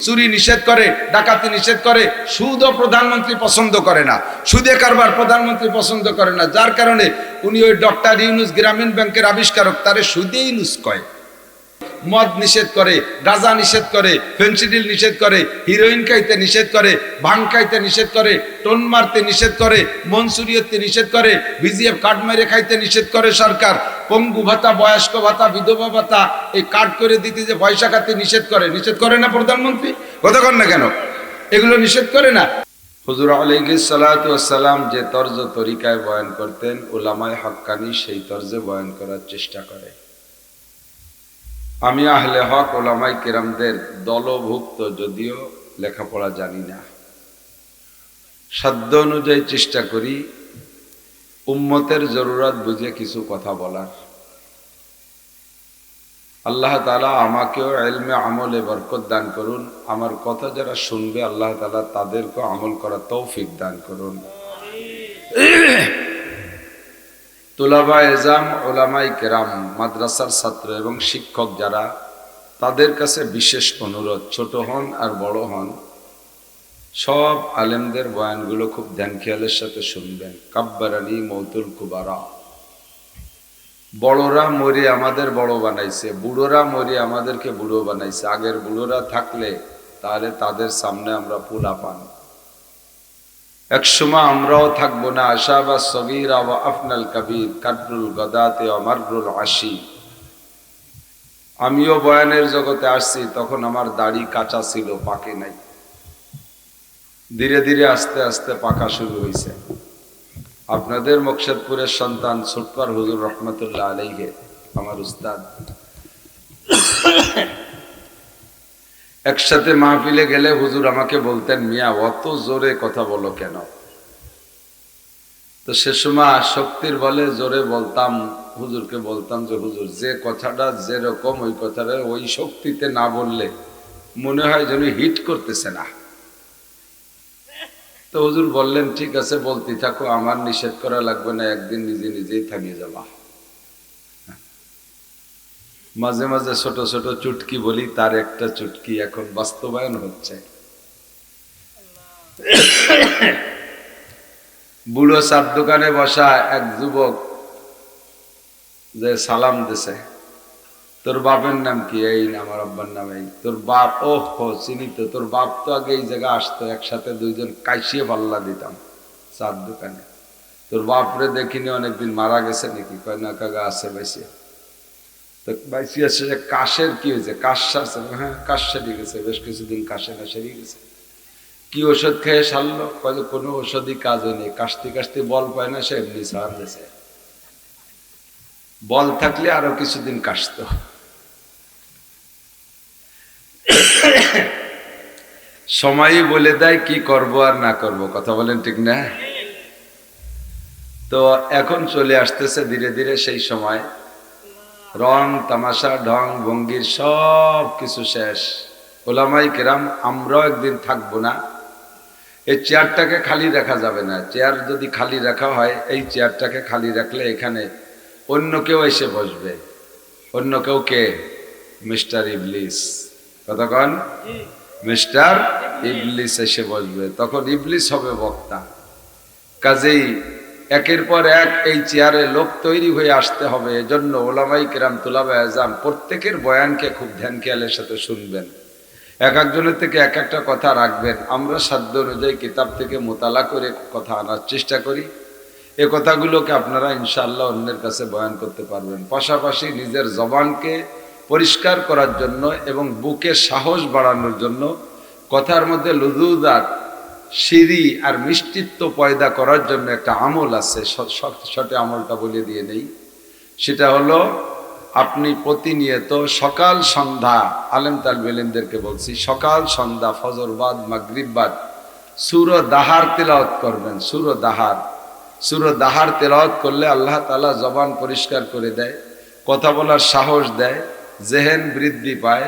চুরি নিষেধ করে, ডাকাতি নিষেধ করে, সুদও প্রধানমন্ত্রী পছন্দ করে না, সুদে কারবার প্রধানমন্ত্রী পছন্দ করে না, যার কারণে উনি ওই ডক্টর ইউনুস গ্রামীণ ব্যাংকের আবিষ্কারক, তারে সুদে ইউনুস কয়। মদ নিষেধ করে, গাঁজা নিষেধ করে, ফেন্সিডিল নিষেধ করে, হিরোইন খাইতে নিষেধ করে, ভাং খাইতে নিষেধ করে, টোন মারতে নিষেধ করে, মনসুরিয়তে নিষেধ করে, ভিজিএফ কার্ড মেরে খাইতে নিষেধ করে সরকার, পঙ্গু ভাতা, বয়স্ক ভাতা, বিধবা ভাতা এই কার্ড করে দিতে যে পয়সা খাতে নিষেধ করে না প্রধানমন্ত্রী? কতক্ষণ না কেন এগুলো নিষেধ করে না? হুজুর আলাইহিস সালাতু ওয়াস সালাম যে তর্জ তরিকায় বয়ান করতেন, উলামায়ে হক্কানি সেই তর্জে বয়ান করার চেষ্টা করে। আমি আহলে হক ওলামাই কেরামদের দলভুক্ত, যদিও লেখাপড়া জানি না, সাধ্য অনুযায়ী চেষ্টা করি উম্মতের জরুরত বুঝে কিছু কথা বলার। আল্লাহ তাআলা আমাকেও ইলমে আমলে বরকত দান করুন, আমার কথা যারা শুনবে আল্লাহ তাআলা তাদেরকে আমল করার তৌফিক দান করুন। তুলাবা এজাম, ওলামাই কেরাম, মাদ্রাসার ছাত্র এবং শিক্ষক যারা, তাদের কাছে বিশেষ অনুরোধ, ছোট হন আর বড় হন, সব আলেমদের বয়ানগুলো খুব ধ্যান খেয়ালের সাথে শুনবেন। কাব্বারানি মৌতুল কুবারা, বড়রা মরে আমাদের বড় বানাইছে, বুড়োরা মরে আমাদেরকে বুড়ো বানাইছে। আগের বুড়োরা থাকলে তাহলে তাদের সামনে আমরা পোলা পান, একসময় আমরাও থাকবো না। আশাবা সগীরা ওয়া আফনাল কবির, কাদরুল গদাতে অমারুল আশি। আমিও বয়ানের জগতে আসছি, তখন আমার দাড়ি কাঁচা ছিল, পাকে নাই। ধীরে ধীরে আস্তে আস্তে পাকা শুরু হয়েছে। আপনাদের মকসদপুরের সন্তান ছোটপার হুজুর রহমতুল্লাহ আলাইহি, আমার উস্তাদ, একসাথে মাহফিলে গেলে হুজুর আমাকে বলতেন, মিয়া অত জোরে কথা বলো কেন? তো সে সময় শক্তির বলে জোরে বলতাম, হুজুরকে বলতাম যে হুজুর, যে কথাটা যেরকম ওই কথাটা ওই শক্তিতে না বললে মনে হয় যেন হিট করতেছে না। তো হুজুর বললেন, ঠিক আছে বলতে থাকো, আমার নিষেধ করা লাগবে না, একদিন নিজে নিজেই থামিয়ে যাবা। মাঝে মাঝে ছোট ছোট চুটকি বলি, তার একটা চুটকি এখন বাস্তবায়ন হচ্ছে। বুড়ো চার দোকানে বসা এক যুবক যে সালাম দিছে, তোর বাপের নাম কি? এই আমার আব্বার নাম এই। তোর বাপ? ওহ চিনি তো, তোর বাপ তো আগে এই জায়গায় আসতো, একসাথে দুইজন কাইসিয়ে পাল্লা দিতাম চার দোকানে। তোর বাপরে দেখিনি অনেকদিন, মারা গেছে নাকি? কয় না কাকা আছে বেশি। তো বাইসি আছে যে কাশের কি হয়েছে? কাশ সারছে? হ্যাঁ কাশ সেরে গেছে, বেশ কিছুদিন কাশে না সেরে গেছে। কি ওষুধ খেয়ে সারলো? কয়ে কোনো ওষুধই কাজ হয়নি, কাশতে কাশতে বল পায় না, সে এমনি সার দিয়েছে। বল থাকলে আরো কিছুদিন কাশতো। সময়ই বলে দেয় কি করব আর না করব, কথা বলেন ঠিক না? তো এখন চলে আসতেছে ধীরে ধীরে সেই সময়, রং তামাশা ঢং ভঙ্গির সব কিছু শেষ। ওলামাই কেরাম আমরাও একদিন থাকবো না। এই চেয়ারটাকে খালি রাখা যাবে না। চেয়ার যদি খালি রাখা হয়, এই চেয়ারটাকে খালি রাখলে এখানে অন্য কেউ এসে বসবে। অন্য কেউ কে? মিস্টার ইবলিস। কতক্ষণ? মিস্টার ইবলিস এসে বসবে, তখন ইবলিস হবে বক্তা। কাজেই একের পর এক এই চেয়ারে লোক তৈরি হয়ে আসতে হবে। এজন্য ওলামাই কেরাম, তুলাবা এজাম প্রত্যেকের বয়ানকে খুব ধ্যান খেয়ালের সাথে শুনবেন। এক একজনের থেকে এক একটা কথা রাখবেন। আমরা সাধ্য অনুযায়ী কিতাব থেকে মোতালা করে কথা আনার চেষ্টা করি। এ কথাগুলোকে আপনারা ইনশাআল্লাহ অন্যের কাছে বয়ান করতে পারবেন। পাশাপাশি নিজের জবানকে পরিষ্কার করার জন্য এবং বুকে সাহস বাড়ানোর জন্য কথার মধ্যে লুজুদাত, সিঁড়ি আর মিষ্টিত্ব পয়দা করার জন্য একটা আমল আছে। শর্টে আমলটা বলে দিয়ে নেই। সেটা হলো, আপনি প্রতিনিয়ত সকাল সন্ধ্যা, আলেম তালবে ইলমদেরকে বলছি, সকাল সন্ধ্যা ফজরবাদ মাগরিববাদ সূরা দাহার তেলাওয়াত করবেন। সূরা দাহার তেলাওয়াত করলে আল্লাহ তাআলা জবান পরিষ্কার করে দেয়, কথা বলার সাহস দেয়, জেহেন বৃদ্ধি পায়,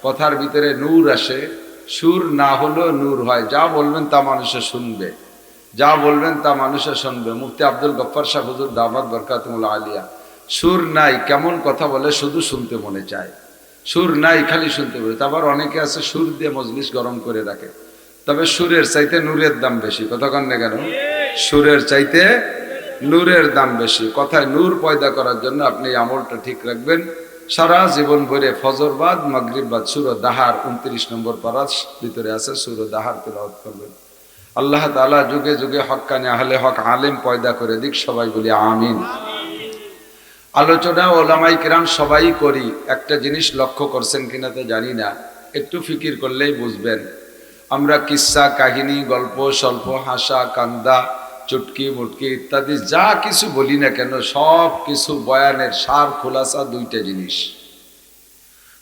কথার ভিতরে নূর আসে। সুর না হলেও নূর হয়। যা বলবেন তা মানুষে শুনবে, যা বলবেন তা মানুষে শুনবে। মুফতি আব্দুল গফফার সাহেব হুজুর দামাত বরকাতুহুল আলিয়া, সুর নাই, কেমন কথা বলে শুধু শুনতে মনে চায়। সুর নাই, খালি শুনতে পারি। তারপর অনেকে আছে সুর দিয়ে মজলিস গরম করে রাখে। তবে সুরের চাইতে নূরের দাম বেশি। কথা কন না কেন? সুরের চাইতে নূরের দাম বেশি। কথায় নূর পয়দা করার জন্য আপনি এই আমলটা ঠিক রাখবেন। সারা জীবন ভরে ফজরবাদ মাগরিববাদ সূরা দাহার 29 নম্বর পারার ভিতরে আছে, সূরা দাহার তেলাওয়াত করবেন। আল্লাহ তাআলা যুগে যুগে হক্কানি আহলে হক আলেম পয়দা করে দিক। সবাই বলি আমিন। আলোচনা ওলামাই কিরাম সবাই করি। একটা জিনিস লক্ষ্য করছেন কিনা তো জানি না, একটু ফিকির করলেই বুঝবেন। আমরা কিস্সা কাহিনী, গল্প স্বল্প, হাসা কান্দা, চুটকি মুটকি ইত্যাদি যা কিছু বলি না কেন, সব কিছু বয়ানের সার খোলাসা দুইটা জিনিস।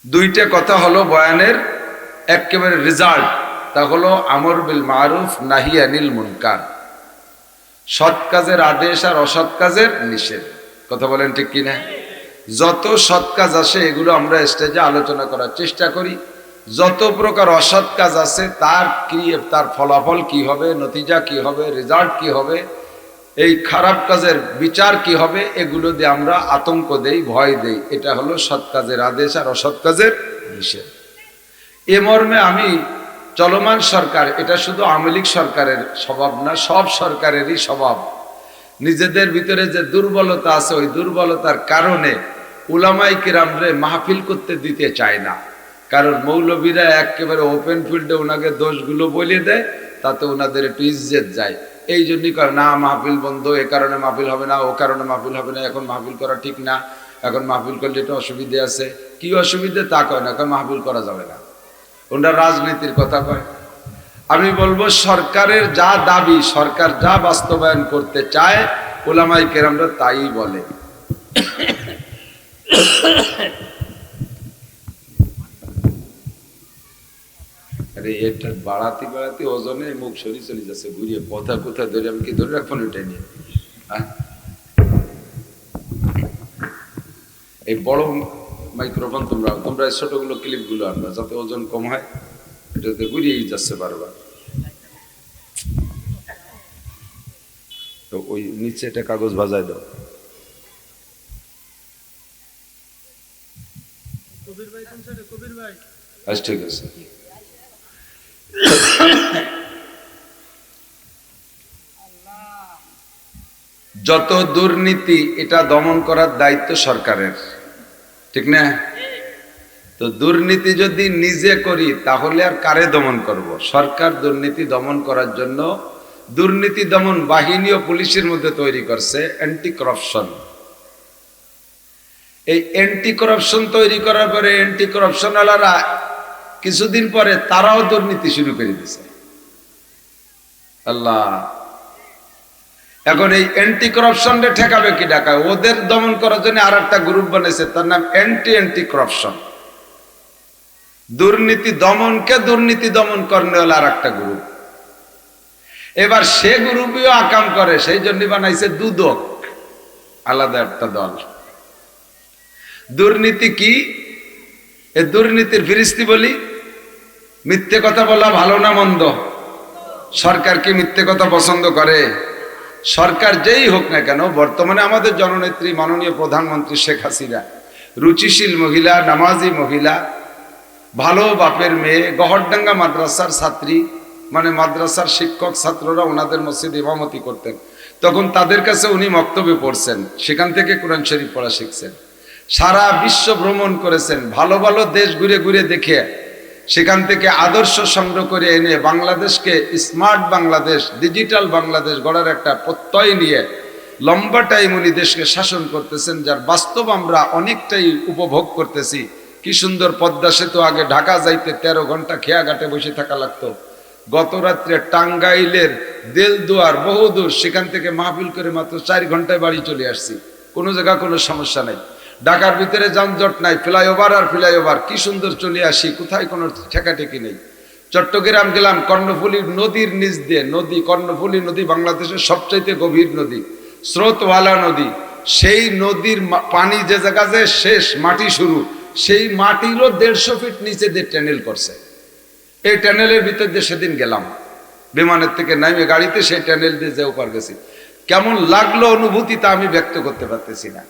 দুইটা কথা হলো বয়ানের একেবারে রেজাল্ট। তা হলো আমর বিল মারুফ নাহি আনিল মুনকার, সৎ কাজের আদেশ আর অসৎ কাজের নিষেধ। কথা বলেন ঠিক কিনা? যত সৎ কাজ আসে এগুলো আমরা স্টেজে আলোচনা করার চেষ্টা করি। যত প্রকার অসৎ কাজ আছে তার ফলাফল কি হবে, নতিজা কি হবে, রেজাল্ট কি হবে, এই খারাপ কাজের বিচার কি হবে, এগুলো দিয়ে আমরা আতঙ্ক দেই, ভয় দেই। এটা হলো সৎ কাজের আদেশ আর অসৎ কাজের নিষেধ। এ মর্মে আমি চলমান সরকার, এটা শুধু আওয়ামী লীগ সরকারের স্বভাব না, সব সরকারেরই স্বভাব। নিজেদের ভিতরে যে দুর্বলতা আছে, ওই দুর্বলতার কারণে উলামায়ে কিরামরে মাহফিল করতে দিতে চায় না। কারণ মৌলবীরা একেবারে ওপেন ফিল্ডে ওনাকে দোষগুলো বলে দেয়, তাতে ওনাদের একটু ইজ্জত যায়। এই জন্যই করে না, মাহফিল বন্ধ, এ কারণে মাহফিল হবে না, ও কারণে মাহফিল হবে না, এখন মাহফিল করা ঠিক না, এখন মাহফিল করলে একটু অসুবিধে আছে। কি অসুবিধে তা কয় না, এখন মাহফিল করা যাবে না। ওনারা রাজনীতির কথা কয়। আমি বলবো সরকারের যা দাবি, সরকার যা বাস্তবায়ন করতে চায়, উলামায়ে কেরামরা তাই বলে। আরে এটা বাড়াতে বাড়াতে ওজনে মুখ সরি চলে যাচ্ছে, ঘুরিয়ে কথা কোথায় ধরে আমি কি ধরে রাখবো ওইটা নিয়ে। এই বড় মাইক্রোফোন তোমরা ছোটগুলো ক্লিপগুলো আনবা, যাতে ওজন কম হয়। এটাতে ঘুরিয়েই যাচ্ছে বারবার। তো ওই নিচে একটা কাগজ ভাজায় দাও। আচ্ছা ঠিক আছে। যত দুর্নীতি, এটা দমন করার দায়িত্ব সরকারের, ঠিক না? তো দুর্নীতি যদি নিজে করি তাহলে আর কারে দমন করব? সরকার দুর্নীতি দমন করার জন্য দুর্নীতি দমন বাহিনী ও পুলিশের মধ্যে তৈরি করছে অ্যান্টি করাপশন। এই অ্যান্টি করাপশন তৈরি করার পরে অ্যান্টি করাপশন ওয়ালারা কিছুদিন পরে তারাও দুর্নীতি শুরু করে দিয়েছে। আল্লাহ, এখন এই অ্যান্টি করাপশনটা ঠেকাবে কি ডাকা? ওদের দমন করার জন্য আর একটা গ্রুপ বানাইছে, তার নাম অ্যান্টি করাপশন। দুর্নীতি দমনকে দুর্নীতি দমন করনে হলো আর একটা গ্রুপ। এবার সে গ্রুপও আকাম করে, সেই জন্য বানাইছে দুদক, আলাদা একটা দল। দুর্নীতি কি? এ দুর্নীতির ফিরিস্তি বলি, মিথ্যে কথা বলা ভালো না মন্দ? সরকার কি মিথ্যে কথা পছন্দ করে? সরকার যেই হোক না কেন, বর্তমানে আমাদের জননেত্রী মাননীয় প্রধানমন্ত্রী শেখ হাসিনা রুচিশীল মহিলা, নামাজি মহিলা, ভালো বাপের মেয়ে, গহরডাঙ্গা মাদ্রাসার ছাত্রী, মানে মাদ্রাসার শিক্ষক ছাত্ররা ওনাদের মসজিদ ইমামতি করতেন, তখন তাদের কাছে উনি বক্তব্য পড়ছেন, সেখান থেকে কোরআন শরীফ পড়া শিখছেন। সারা বিশ্ব ভ্রমণ করেছেন, ভালো ভালো দেশ ঘুরে ঘুরে দেখে সেখান থেকে আদর্শ সংগ্রহ করে এনে বাংলাদেশকে স্মার্ট বাংলাদেশ, ডিজিটাল বাংলাদেশ গড়ার একটা প্রত্যয় নিয়ে লম্বা টাইম উনি দেশকে শাসন করতেছেন, যার বাস্তব আমরা অনেকটাই উপভোগ করতেছি। কি সুন্দর পদ্মা সেতু, আগে ঢাকা যাইতে 13 ঘন্টা খেয়াঘাটে বসে থাকা লাগতো। গত রাত্রে টাঙ্গাইলের দেলদুয়ার বহুদূর, সেখান থেকে মাহফিল করে মাত্র 4 ঘন্টায় বাড়ি চলে আসছি। কোনো জায়গা কোনো সমস্যা নাই, ঢাকার ভিতরে যানজট নাই, ফ্লাইওভার আর ফ্লাইওভার, কি সুন্দর চলে আসি, কোথায় কোনো ঠেকাঠেকি নেই। চট্টগ্রাম গেলাম, কর্ণফুলী নদীর নিচ দিয়ে নদী, কর্ণফুলী নদী বাংলাদেশের সবচাইতে গভীর নদী, স্রোতওয়ালা নদী। সেই নদীর পানি যে জায়গা যে শেষ, মাটি শুরু, সেই মাটিরও 150 ফিট নিচে দিয়ে টানেল করছে। এই টানেলের ভিতর দিয়ে সেদিন গেলাম, বিমানের থেকে নামে গাড়িতে সেই টানেল দিয়ে যে ওপার গেছি। কেমন লাগলো অনুভূতি তা আমি ব্যক্ত করতে পারতেছি না।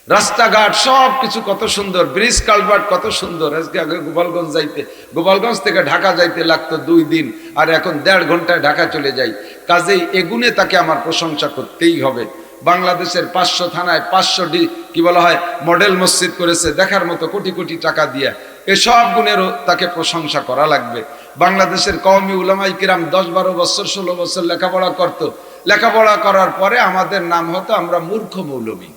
রাস্তাঘাট সব কিছু কত সুন্দর, ব্রিজ কালভার্ট কত সুন্দর। আজকে আগে গোপালগঞ্জ যাইতে, গোপালগঞ্জ থেকে ঢাকা যাইতে লাগতো 2 দিন, আর এখন 1.5 ঘন্টায় ঢাকা চলে যাই। কাজেই এগুনে তাকে আমার প্রশংসা করতেই হবে। বাংলাদেশের 500 থানায় 500টি কি বলা হয় মডেল মসজিদ করেছে, দেখার মতো কোটি কোটি টাকা দিয়ে। এসব গুণেরও তাকে প্রশংসা করা লাগবে। বাংলাদেশের কওমি উলামায়ে কিরাম 10-12 বছর 16 বছর লেখাপড়া করত। লেখাপড়া করার পরে আমাদের নাম হতো আমরা মূর্খ মৌলবী।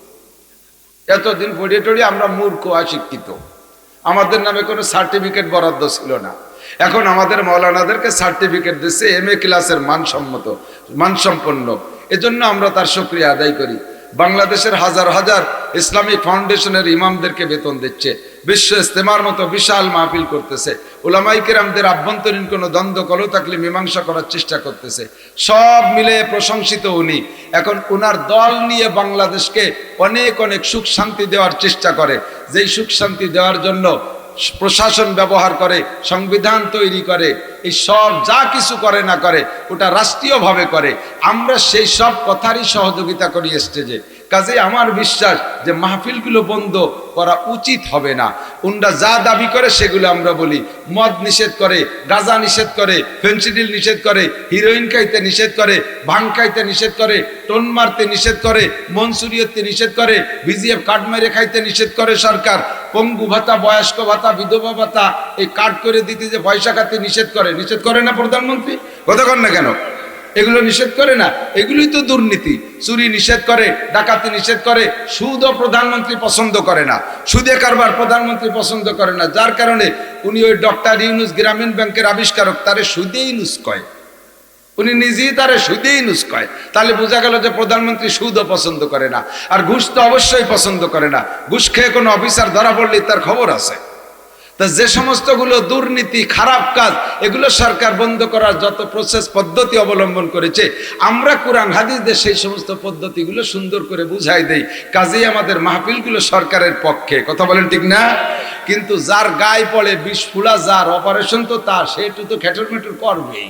এতদিন পড়িয়ে টড়িয়ে আমরা মূর্খ অশিক্ষিত, আমাদের নামে কোনো সার্টিফিকেট বরাদ্দ ছিল না। এখন আমাদের মাওলানাদেরকে সার্টিফিকেট দিচ্ছে MA ক্লাসের মানসম্পন্ন। এজন্য আমরা তার শুকরিয়া আদায় করি। বাংলাদেশের হাজার হাজার ইসলামিক ফাউন্ডেশনের ইমামদেরকে বেতন দিচ্ছে, বিশ্ব ইস্তেমার মতো বিশাল মাহফিল করতেছে, উলামায়ে কিরামদের আভ্যন্তরীণ কোনো দ্বন্দ্ব কলহ থাকলে মীমাংসা করার চেষ্টা করতেছে। সব মিলে প্রশংসিত উনি। এখন উনার দল নিয়ে বাংলাদেশকে অনেক অনেক সুখ শান্তি দেওয়ার চেষ্টা করে, যেই সুখ শান্তি দেওয়ার জন্য প্রশাসন ব্যবহার করে, সংবিধান তৈরি করে, এই সব যা কিছু করে না করে ওটা রাষ্ট্রীয়ভাবে করে। আমরা সেই সব কথারই সহযোগিতা করি স্টেজে। কাজে আমার বিশ্বাস যে মাহফিলগুলো বন্ধ করা উচিত হবে না। উনরা যা দাবি করে সেগুলো আমরা বলি। মদ নিষেধ করে, গাঁজা নিষেধ করে, ফেন্সিডিল নিষেধ করে, হিরোইন খাইতে নিষেধ করে, ভাং খাইতে নিষেধ করে, টোন মারতে নিষেধ করে, মনসুরিয়তে নিষেধ করে, VGF কার্ড মেরে খাইতে নিষেধ করে সরকার, পঙ্গু ভাতা, বয়স্ক ভাতা, বিধবা ভাতা এই কার্ড করে দিতে যে পয়সা খাতে নিষেধ করে না প্রধানমন্ত্রী? কথা কন না কেন? এগুলো নিষেধ করে না? এগুলোই তো দুর্নীতি। চুরি নিষেধ করে, ডাকাতি নিষেধ করে, সুদও প্রধানমন্ত্রী পছন্দ করে না, সুদে কারবার প্রধানমন্ত্রী পছন্দ করে না। যার কারণে উনি ওই ডক্টর ইউনুস গ্রামীণ ব্যাংকের আবিষ্কারক, তারে সুদে ইউনুস কয়, উনি নিজেই তারে সুদে ইউনুস কয়। তাহলে বোঝা গেল যে প্রধানমন্ত্রী সুদও পছন্দ করে না, আর ঘুষ তো অবশ্যই পছন্দ করে না। ঘুষ খেয়ে কোনো অফিসার ধরা পড়লে তার খবর আছে। তা যে সমস্তগুলো দুর্নীতি, খারাপ কাজ, এগুলো সরকার বন্ধ করার যত প্রসেস পদ্ধতি অবলম্বন করেছে, আমরা কোরআন হাদিসদের সেই সমস্ত পদ্ধতিগুলো সুন্দর করে বুঝাই দেই। কাজেই আমাদের মাহফিলগুলো সরকারের পক্ষে। কথা বলেন ঠিক না? কিন্তু যার গায়ে পড়ে বিষ ফুলা, যার অপারেশন তো তার, সে একটু তো খেটর মেটর করবেই।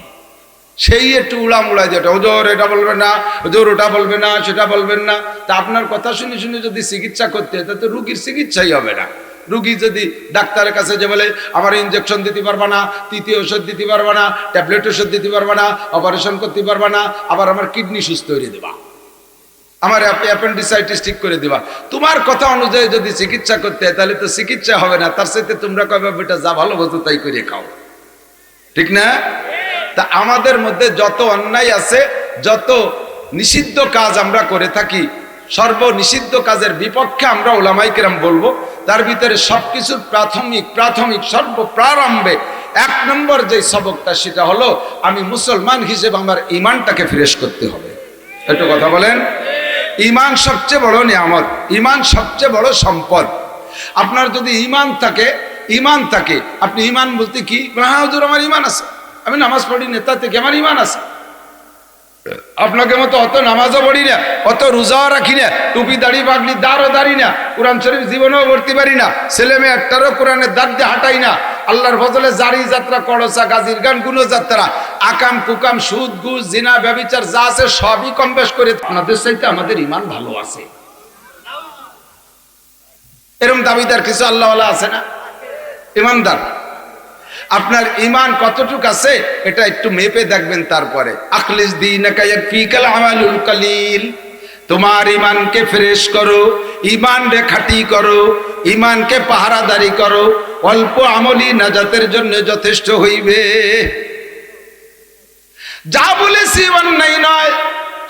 সেই একটু উড়ামুড়ায় যেটা হুজুর এটা বলবে না, হুজুর ওটা বলবে না, সেটা বলবেন না। তা আপনার কথা শুনে শুনে যদি চিকিৎসা করতে হয় তাতে রুগীর চিকিৎসাই হবে না। রুগী যদি ডাক্তারের কাছে যে বলে আমার ইনজেকশন দিতে পারবা না, তৃতীয় ওষুধ দিতে পারবা না, ট্যাবলেট ওষুধ দিতে পারবা না, অপারেশন করতে পারবা না, আবার আমার কিডনি সুস্থ করে দেবা, আমার অ্যাপেন্ডিসাইটিস ঠিক করে দিবা, তোমার কথা অনুযায়ী যদি চিকিৎসা করতে হয় তাহলে তো চিকিৎসা হবে না। তার সাথে তোমরা কবে বেটা যা ভালো বোঝো তাই করে খাও, ঠিক না? তা আমাদের মধ্যে যত অন্যায় আছে, যত নিষিদ্ধ কাজ আমরা করে থাকি, সর্বনিষিদ্ধ কাজের বিপক্ষে আমরা উলামায়ে কেরাম বলবো। তার ভিতরে সবকিছুর প্রাথমিক সর্বপ্রারম্ভে 1 নম্বর যে সবকটা, সেটা হলো আমি মুসলমান হিসেবে আমার ইমানটাকে ফ্রেশ করতে হবে। একটু কথা বলেন। ইমান সবচেয়ে বড় নিয়ামত, ইমান সবচেয়ে বড় সম্পদ। আপনার যদি ইমান থাকে, আপনি ইমান বলতে কি? হ্যাঁ হুজুর আমার ইমান আছে, আমি নামাজ পড়ি না, তা থেকে আমার ইমান আছে। আপনাকে মতো অত নামাজও পড়ি না, অত রোজাও রাখি না, টুপি দাড়ি পাগড়ি দাঁড়ও দাঁড়ি না, কোরআন শরীফ জীবনেও পড়তে পারি না, ছেলে মেয়ে একটারও কোরআনের দাঁত দিয়ে হাঁটাই না, আল্লাহর ফজলে জারি যাত্রা, করসা, গাজীর গান, গুণ যাত্রা, আকাম কুকাম, সুদ ঘুষ, জিনা, ব্যভিচার যা আছে সবই কম বেশ করে আপনাদের চাইতে আমাদের ইমান ভালো আছে। এরকম দাবিদার কিছু আল্লাহওয়ালা আছে না? ইমানদার। আপনার ইমান কতটুক আছে এটা একটু মেপে দেখবেন। তারপরে আখলিস দীনাকা ইয়াকফিকাল আমালুল কালিল, তোমার ইমানকে ফ্রেশ করো, ইমানকে খাঁটি করো, ইমানকে পাহারাদারি করো, অল্প আমলি নাজাতের জন্য যথেষ্ট হইবে। যা বলেছি অন্যায় নয়,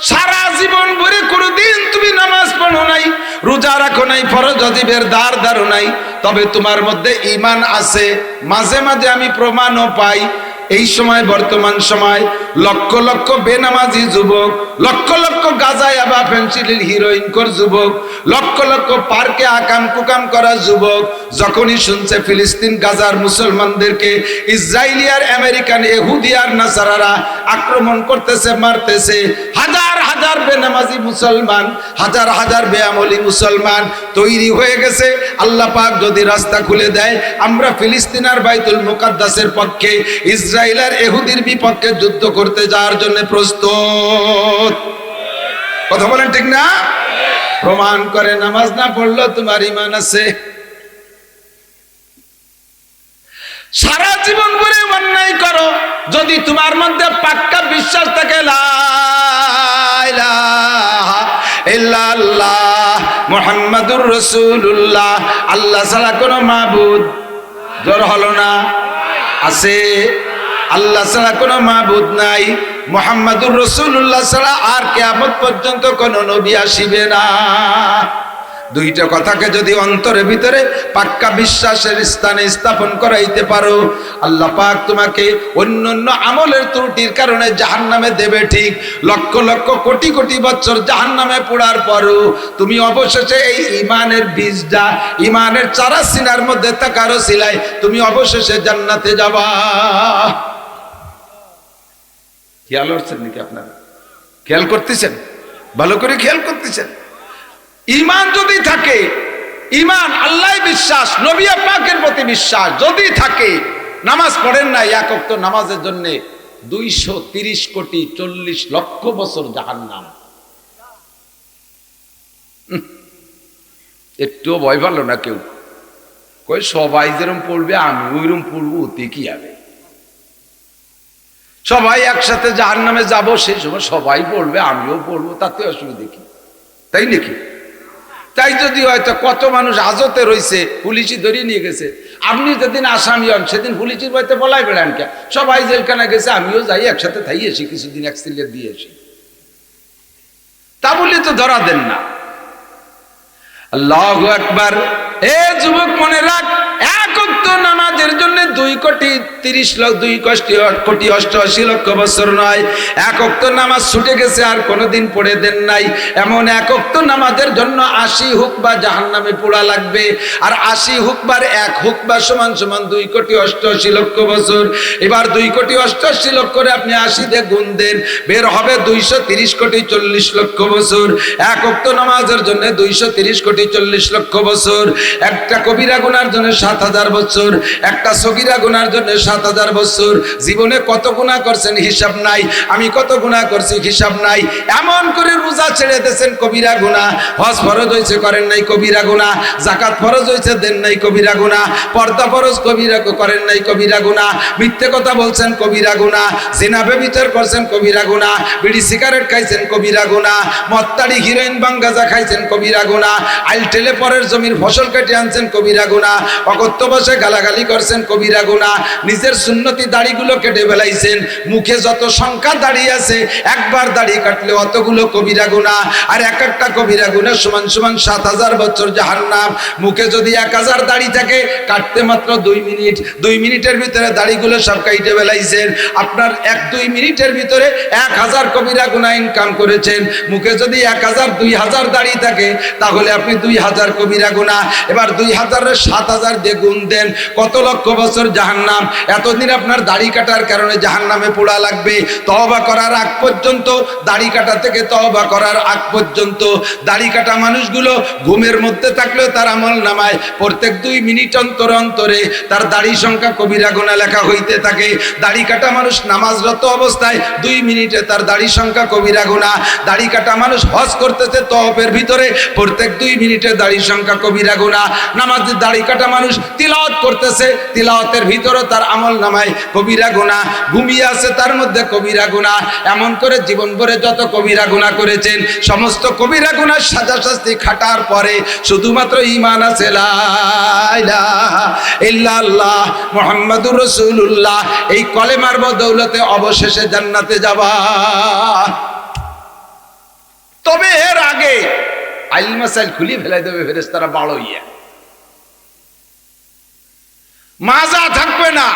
সারা জীবন ভরে কোনোদিন তুমি নামাজ পড়ো নাই, রোজা রাখো নাই, ফরজ ওয়াজিবের দাঁড় নাই, তবে তোমার মধ্যে ঈমান আছে। মাঝে মাঝে আমি প্রমাণও পাই। এই সময়, বর্তমান সময় লক্ষ লক্ষ বেনামাজি যুবক, লক্ষ লক্ষ গাঁজায় বা ফেন্সিডিল হিরোইন কর যুবক, লক্ষ লক্ষ পার্কে আকাম কুকাম করা যুবক যখনই শুনছে ফিলিস্তিন গাজার মুসলমানদেরকে ইসরায়েলি আর আমেরিকান ইহুদি আর নাসারারা আক্রমণ করতেছে, মারতেছে, হাজার হাজার বেনামাজি মুসলমান, হাজার হাজার বেআমলি মুসলমান তৈরি হয়ে গেছে। আল্লাহ পাক যদি রাস্তা খুলে দেয়, আমরা ফিলিস্তিন আর বাইতুল মুকাদ্দাসের পক্ষে, ইসরায়েল আর ইহুদির বিপক্ষে যুদ্ধ করতে যাওয়ার জন্য প্রস্তুত। কথা বলেন ঠিক না? প্রমাণ করে নামাজ না পড়লেও তোমার ঈমান আছে। সারা জীবন ভরে অন্যায় করো, যদি তোমার মধ্যে পাক্কা বিশ্বাস থাকে লা ইলাহা ইল্লাল্লাহ মুহাম্মাদুর রাসূলুল্লাহ, আল্লাহ ছাড়া কোনো মাবুদ, জোর হলো না, আছে, আল্লাহ ছাড়া কোনো মাবুদ নাই, মুহাম্মাদুর রাসূলুল্লাহ ছাড়া আর কিয়ামত পর্যন্ত কোনো নবী আসিবে না। দুইটা কথাকে যদি অন্তরের ভিতরে পাক্কা বিশ্বাসের স্থানে স্থাপন করাইতে পারো, আল্লাহ পাক তোমাকে অন্যান্য আমলের ত্রুটির কারণে জাহান্নামে দেবে ঠিক, লক্ষ লক্ষ কোটি কোটি বছর জাহান্নামে পোড়ার পরও তুমি অবশেষে এই ঈমানের বীজটা, ঈমানের চারা সিনার মধ্যে থাকার ওসিলায় তুমি অবশেষে জান্নাতে যাবা। খেয়াল করছেন নাকি আপনারা? খেয়াল করতেছেন? ভালো করে খেয়াল করতেছেন? ঈমান যদি থাকে, ঈমান আল্লাহ বিশ্বাস, নবী পাকের প্রতি বিশ্বাস যদি থাকে, নামাজ পড়েন না, এক ওয়াক্ত নামাজের জন্য 230 কোটি 40 লক্ষ বছর জাহান্নাম। একটুও ভয় পেল না কেউ? কই সবাই যেরকম পড়বে আমি ওইরকম পড়বো, ওতে কি হবে? সবাই একসাথে জাহান্নামে যাব, সেই সময় সবাই পড়বে আমিও পড়বো, তাতে অসুবিধা কি? তাই নাকি? তাই যদি হয়তো কত মানুষ হাজতে রয়েছে, পুলিশই ধরিয়ে নিয়ে গেছে, আপনি যেদিন আসামি হন সেদিন পুলিশের বাড়িতে বলাই বেড়ান কে, সবাই জেলখানা গেছে আমিও যাই, একসাথে থাই আসি, কিছুদিন অ্যাক্সিডেন্ট দিয়ে আসি, তা বলে তো ধরা দেন না। আল্লাহু আকবার। এ যুবক মনে রাখ, এক ওয়াক্ত নামাজের জন্য 2,30,00,000 লক্ষ বছর নয়, এক ওয়াক্ত নামাজ ছুটে গেছে আর কোনোদিন পড়ে দেন নাই, এমন এক ওয়াক্ত নামাজের জন্য 80 হুকবা জাহান্নামে পোড়া লাগবে। আর 80 হুকবার এক হুকবা সমান সমান 2,88,00,000 বছর। এবার 2,88,00,000 করে আপনি 80 দিয়ে গুণ দেন, বের হবে 230,40,00,000 বছর। এক ওয়াক্ত নামাজের জন্য 230,40,00,000 বছর। একটা কবিরা গুনার জন্য 7,000 বছর, একটা সগীরা গুনার জন্য 7,000 বছর। জীবনে কত গুনাহ করছেন হিসাব নাই, আমি কত গুনাহ করছি হিসাব নাই। এমন করে রোজা ছেড়ে দিয়েছেন কবিরা গুনাহ, হজ ফরজ হয়েছে করেন নাই কবিরা গুনাহ, যাকাত ফরজ হয়েছে দেন নাই কবিরা গুনাহ, পর্দা ফরজ কবিরা করেন নাই কবিরা গুনাহ, মিথ্যে কথা বলছেন কবিরা গুনাহ, জিনা ব্যভিচার করছেন কবিরা গুনাহ, বিড়ি সিগারেট খাইছেন কবিরা গুনাহ, মত্তারি হিরোইন বাঙ্গাজা খাইছেন কবিরা গুনাহ, আইল টেলে পরের জমির ফসল কেটে আনছেন কবিরা গুনাহ, অকথ্য ভাষায় গালাগালি করছেন কবিরা গুনাহ, নিজের সুন্নতি দাড়িগুলো কেটে ফেলাইছেন, মুখে যত সংখ্যা দাড়ি আছে একবার দাড়ি কাটলে অতগুলো কবিরা গুনাহ, আর এক একটা কবিরা গুনাহ সমান সমান 7,000 বছর জাহান্নাম। মুখে যদি 1,000 দাড়ি থাকে, কাটতে মাত্র 2 মিনিট, 2 মিনিটের ভিতরে দাড়িগুলো সব কাইটে ফেলাইছেন। আপনার 1-2 মিনিটের ভিতরে 1,000 কবিরা গুনাহ ইনকাম করেছেন। মুখে যদি 1,000 2,000 দাড়ি থাকে, তাহলে আপনি 2,000 কবিরা গুনাহ। এবার 2,000-এর 7,000 দিয়ে গুণ দেন, কত লক্ষ বছর জাহান্নাম। এতদিন আপনার দাড়ি কাটার কারণে জাহান্নামে পোড়া লাগবে। তওবা করার আগ পর্যন্ত, দাড়ি কাটা থেকে তওবা করার আগ পর্যন্ত, দাড়ি কাটা মানুষগুলো ঘুমের মধ্যে থাকলেও তার আমল নামায় প্রত্যেক 2 মিনিট অন্তর অন্তরে তার দাড়ি সংখ্যা কবিরা গুনাহ লেখা হইতে থাকে। দাড়ি কাটা মানুষ নামাজরত অবস্থায় 2 মিনিটে তার দাড়ি সংখ্যা কবিরা গুনাহ। দাড়ি কাটা মানুষ হজ করতেছে তওয়াফের ভিতরে, প্রত্যেক 2 মিনিটে দাড়ি সংখ্যা কবিরা গুনাহ। নামাজের দাড়ি কাটা মানুষ তিলাওয়াত করতেছে, তিলাওয়াতের ভিতরে তার আমল নামায় কবিরা গুনাহ। ঘুমিয়ে আছে তার মধ্যে কবিরা গুনাহ। এমন করে জীবন ভরে যত কবিরা গুনাহ করেছেন, সমস্ত কবিরা গুনাহ সাজা শাস্তি খাটার পরে শুধুমাত্র ঈমান আছে লা ইলাহা ইল্লাল্লাহ মুহাম্মাদুর রাসূলুল্লাহ, এই কলেমার বদৌলতে অবশেষে জান্নাতে যাবা। তবে এর আগে আইল মাসাইল খুলি ফেলাই দেবে ফেরেশতারা বাড় হইয়া, মাজা থাকবে না।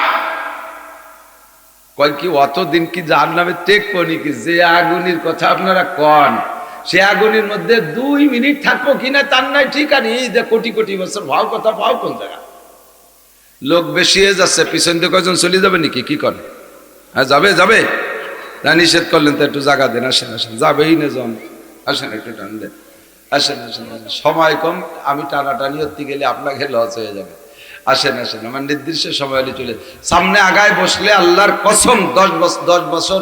কয় কি অতদিন কি জাহান্নামে টেকবো নাকি? যে আগুনের কথা আপনারা কন, সে আগুনের মধ্যে 2 মিনিট থাকবো কিনা তার নাই ঠিকানি। এই যে কোটি কোটি বছর ভাও কথা, ভাও কোন জায়গা? লোক বেশি হয়ে যাচ্ছে, পিছন দিয়ে কয়জন চলে যাবে নাকি? কি করে? হ্যাঁ যাবে যাবে, না নিষেধ করলেন তো একটু জায়গা দেন। আসেন আসেন, যাবেই না জন, আসেন একটু টান দেন, আসেন আসেন। সময় কম, আমি টানাটানি হতে গেলে আপনাকে লস হয়ে যাবে। আসেন আসেন, আমার নির্দিষ্ট সময় হলে চলে। সামনে আগায় বসলে আল্লাহর কসম 10 বছর